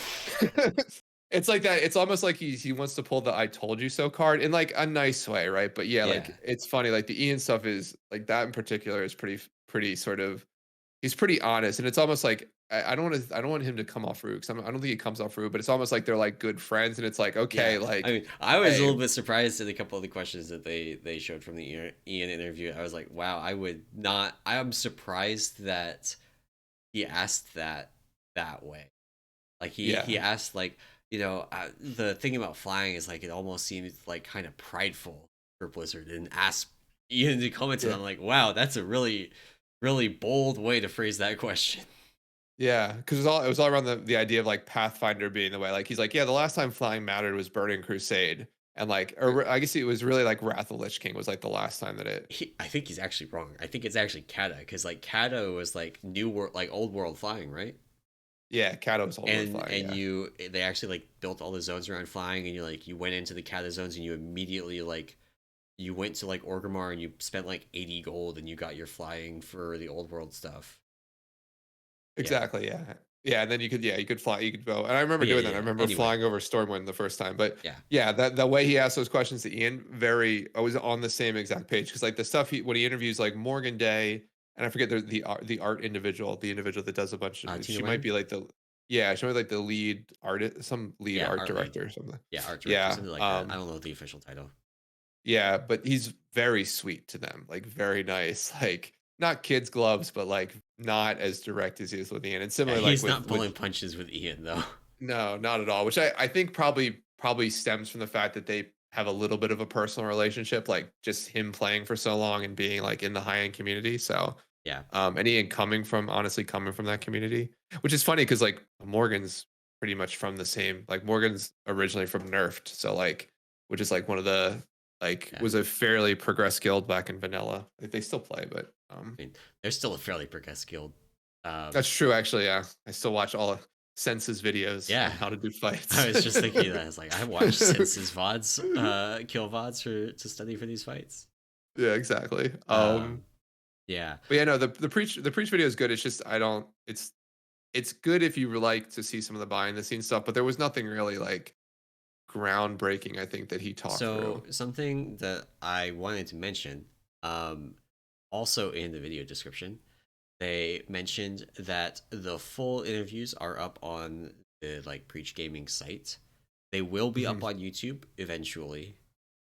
it's like that. It's almost like he wants to pull the "I told you so" card in like a nice way, right? But yeah, Yeah. like it's funny. Like the Ian stuff is like that in particular is pretty sort of he's pretty honest, and it's almost like I don't want him to come off rude because I don't think he comes off rude, but it's almost like they're like good friends, and it's like okay, Yeah, I like mean, I was a hey, little bit surprised at a couple of the questions that they showed from the Ian interview. I was like, wow, I would not. I am surprised that he asked that way. Like he yeah, asked like, the thing about flying is like it almost seems like kind of prideful for Blizzard, and asked Ian to comment on. yeah. I'm like, wow, that's a really bold way to phrase that question. Yeah, because it was all around the idea of like Pathfinder being the way. Like he's like, yeah, the last time flying mattered was Burning Crusade, and like, or I guess it was really like Wrath of the Lich King was like the last time that it. I think he's actually wrong. I think it's actually Kata, because like Kata was like new world, like old world flying, right? Yeah, Kato was old with flying. And Yeah, they actually like built all the zones around flying, and you went into the Kata zones, and you immediately like you went to like Orgrimmar, and you spent like 80 gold, and you got your flying for the old world stuff. Yeah, exactly. Yeah, yeah, and then you could fly, you could go, and I remember but yeah, doing yeah, that. I yeah. remember Anyway, flying over Stormwind the first time, but yeah, yeah, that the way he asked those questions to Ian, I was on the same exact page because like the stuff when he interviews like Morgan Day, and I forget the art individual, the individual that does a bunch of, Tina she might Wang, be like the yeah, she might be like the lead artist, some lead yeah, art art lead, director or something. yeah, art director, Yeah, something like that. I don't know the official title. yeah, but he's very sweet to them, like very nice, like not kids gloves, but like not as direct as he is with Ian, and Yeah, similar like he's not with pulling punches with Ian though. no, not at all. Which I think probably stems from the fact that they have a little bit of a personal relationship, like just him playing for so long and being like in the high end community. So, Yeah, and Ian honestly coming from that community, which is funny because like Morgan's pretty much from the same. Like Morgan's originally from Nerfed, so like, which is like one of the like yeah. was a fairly progressed guild back in vanilla. Like, they still play, but I mean, there's still a fairly progressed guild. that's true actually. Yeah, I still watch all. Senses videos on Yeah. how to do I fights. was just thinking that. I was like, I watched Sense's VODs, kill VODs to study for these fights. Yeah, exactly. Um, yeah. But yeah, no, the preach video is good. It's just I don't. It's good if you like to see some of the behind the scenes stuff, but there was nothing really like groundbreaking. I think that he talked So through. something that I wanted to mention, um, also in the video description, they mentioned that the full interviews are up on the like Preach Gaming site. They will be up Mhm. on YouTube eventually,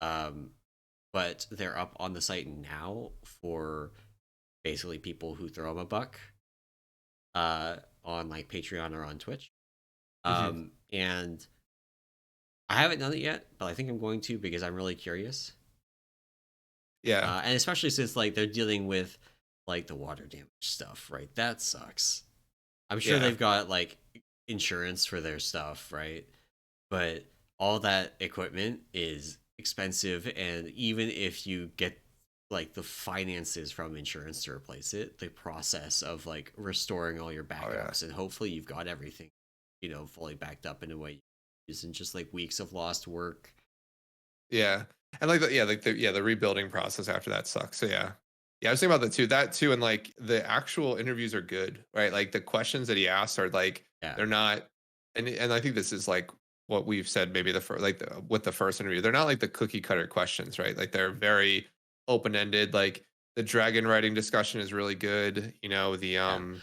um, but they're up on the site now for basically people who throw them a buck on like Patreon or on Twitch. Mhm. And I haven't done it yet, but I think I'm going to because I'm really curious. Yeah. And especially since like they're dealing with like the water damage stuff, right? That sucks. I'm sure Yeah. they've got like insurance for their stuff, right? But all that equipment is expensive, and even if you get like the finances from insurance to replace it, the process of like restoring all your Oh yeah. backups and hopefully you've got everything, fully backed up in a way isn't just like weeks of lost work. Yeah. And like the rebuilding process after that sucks. So yeah. Yeah, I was thinking about that too, and like the actual interviews are good, right? Like the questions that he asks are like Yeah. they're not, and I think this is like what we've said maybe with the first interview. They're not like the cookie cutter questions, right? Like they're very open ended. Like the dragon writing discussion is really good. The Yeah.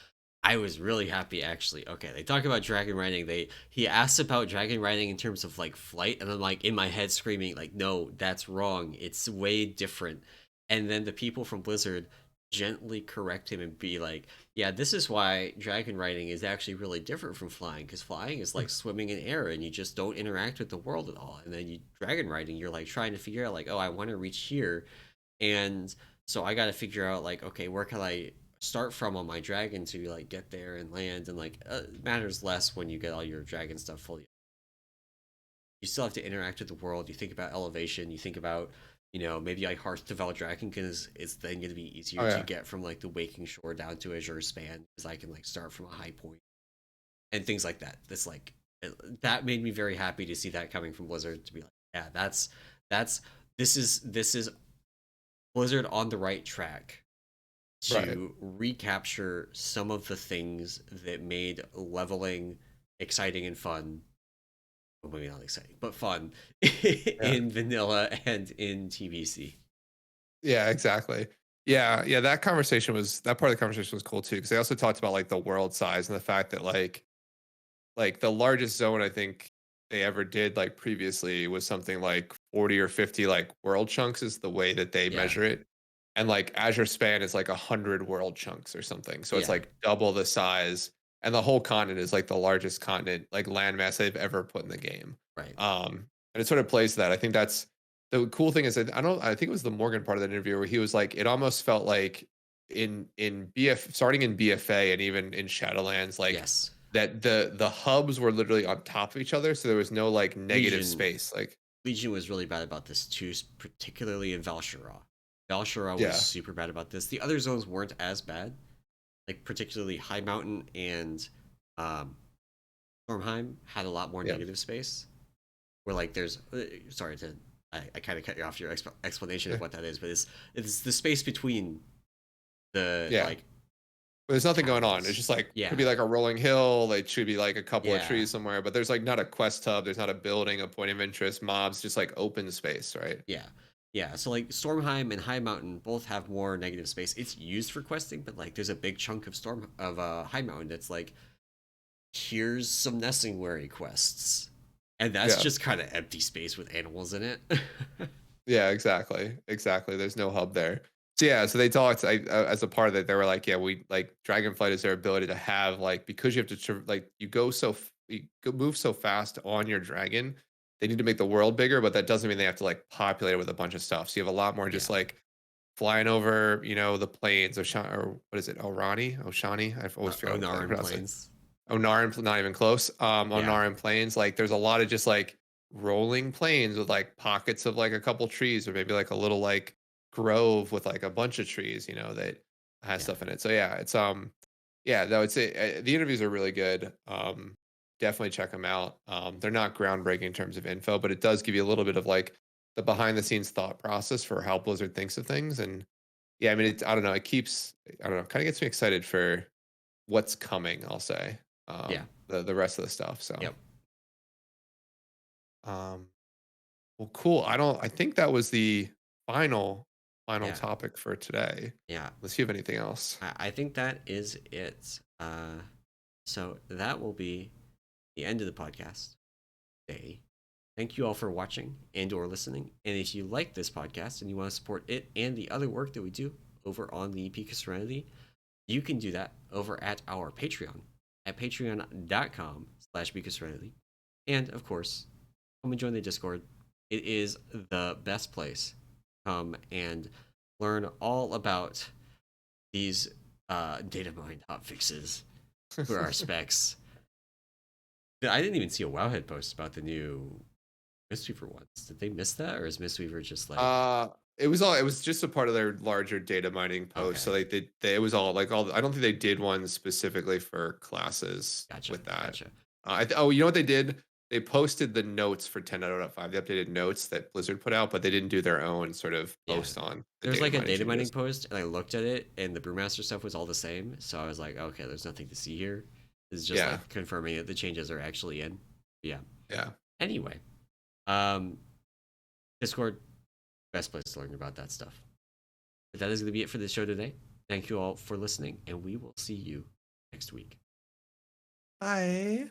I was really happy actually. Okay, they talk about dragon riding. He asked about dragon riding in terms of like flight, and I'm like in my head screaming like, no, that's wrong. It's way different. And then the people from Blizzard gently correct him and be like, yeah, this is why dragon riding is actually really different from flying, because flying is like swimming in air and you just don't interact with the world at all. And then you dragon riding, you're like trying to figure out like, oh, I want to reach here, and so I got to figure out like, okay, where can I start from on my dragon to like get there and land, and like matters less when you get all your dragon stuff fully. You still have to interact with the world. You think about elevation. You think about maybe like Hearth to Dragon, because it's then going to be easier Oh to yeah. get from like the Waking Shore down to Azure Span, because I can like start from a high point and things like that. That's like that made me very happy to see that coming from Blizzard, to be like, yeah, that's this is Blizzard on the right track Right. to recapture some of the things that made leveling exciting and fun. Well, maybe not exciting, but fun Yeah. in vanilla and in TBC. Yeah, exactly. Yeah, yeah, that part of the conversation was cool too, because they also talked about like the world size and the fact that like the largest zone I think they ever did like previously was something like 40 or 50 like world chunks is the way that they Yeah, measure it. And like Azure Span is like 100 world chunks or something. So it's yeah, like double the size. And the whole continent is like the largest continent, like landmass they've ever put in the game. right. And it sort of plays to that. I think that's the cool thing is that I think it was the Morgan part of the interview where he was like, it almost felt like in BF starting in BFA and even in Shadowlands, like Yes, that the hubs were literally on top of each other, so there was no like negative Legion. space. Like Legion was really bad about this too, particularly in Val'sharah. Val'sharah was yeah, super bad about this. The other zones weren't as bad, like particularly High Mountain and um, Stormheim had a lot more yeah, negative space. Where like there's sorry to I kind of cut you off your explanation yeah, of what that is, but it's the space between the yeah. like But there's nothing going on. It's towns. just like could be Yeah, like a rolling hill. It should be like a couple of yeah, trees somewhere, but there's like not a quest hub. There's not a building, a point of interest, mobs, just like open space, right? yeah, yeah. So like Stormheim and High Mountain both have more negative space. It's used for questing, but like there's a big chunk of High Mountain that's like, here's some nesting wary quests, and that's Yeah. just kind of empty space with animals in it. Yeah, exactly. Exactly. There's no hub there. So yeah, so they talked as a part of it, they were like, yeah, we like Dragonflight is their ability to have like because you have to like you go move so fast on your dragon, they need to make the world bigger, but that doesn't mean they have to like populate it with a bunch of stuff. So you have a lot more just Yeah, like flying over, the plains or what is it, Oshani? I always forget how to Onaran pronounce it. Plains. Onaran, not even close. Yeah, Onaran Plains, like there's a lot of just like rolling plains with like pockets of like a couple trees or maybe like a little like grove with like a bunch of trees, that has yeah. stuff in it. So yeah, it's yeah, no, it's the interviews are really good. definitely check them out. They're not groundbreaking in terms of info, but it does give you a little bit of like the behind the scenes thought process for how Blizzard thinks of things. And yeah, I mean, I don't know, it keeps, I don't know, kind of gets me excited for what's coming, I'll say. Yeah. The rest of the stuff. So, Yep. um, well, cool. I think that was the final Yeah. topic for today. Yeah. Unless you have anything else. I think that is it. So that will be the end of the podcast today. Thank you all for watching and or listening. And if you like this podcast and you want to support it and the other work that we do over on the Peak of Serenity, you can do that over at our Patreon at patreon.com/Peak of Serenity. And of course, come and join the Discord. It is the best place. Come and learn all about these data mined hotfixes for our specs. I didn't even see a Wowhead post about the new Mistweaver ones. Did they miss that, or is Mistweaver just like It was just a part of their larger data mining post. So okay? like they it was all like all I don't think they did one specifically for classes Gotcha, with that. gotcha. Oh, you know what they did? They posted the notes for 10.0.5, the updated notes that Blizzard put out, but they didn't do their own sort of Yeah, post on the there's data like a mining data mining changes. post, and I looked at it, and the Brewmaster stuff was all the same. So I was like, okay, there's nothing to see here. It's just Yeah, like confirming that the changes are actually in. Yeah. yeah. Anyway, um, Discord, best place to learn about that stuff. But that is going to be it for this show today. Thank you all for listening, and we will see you next week. Bye.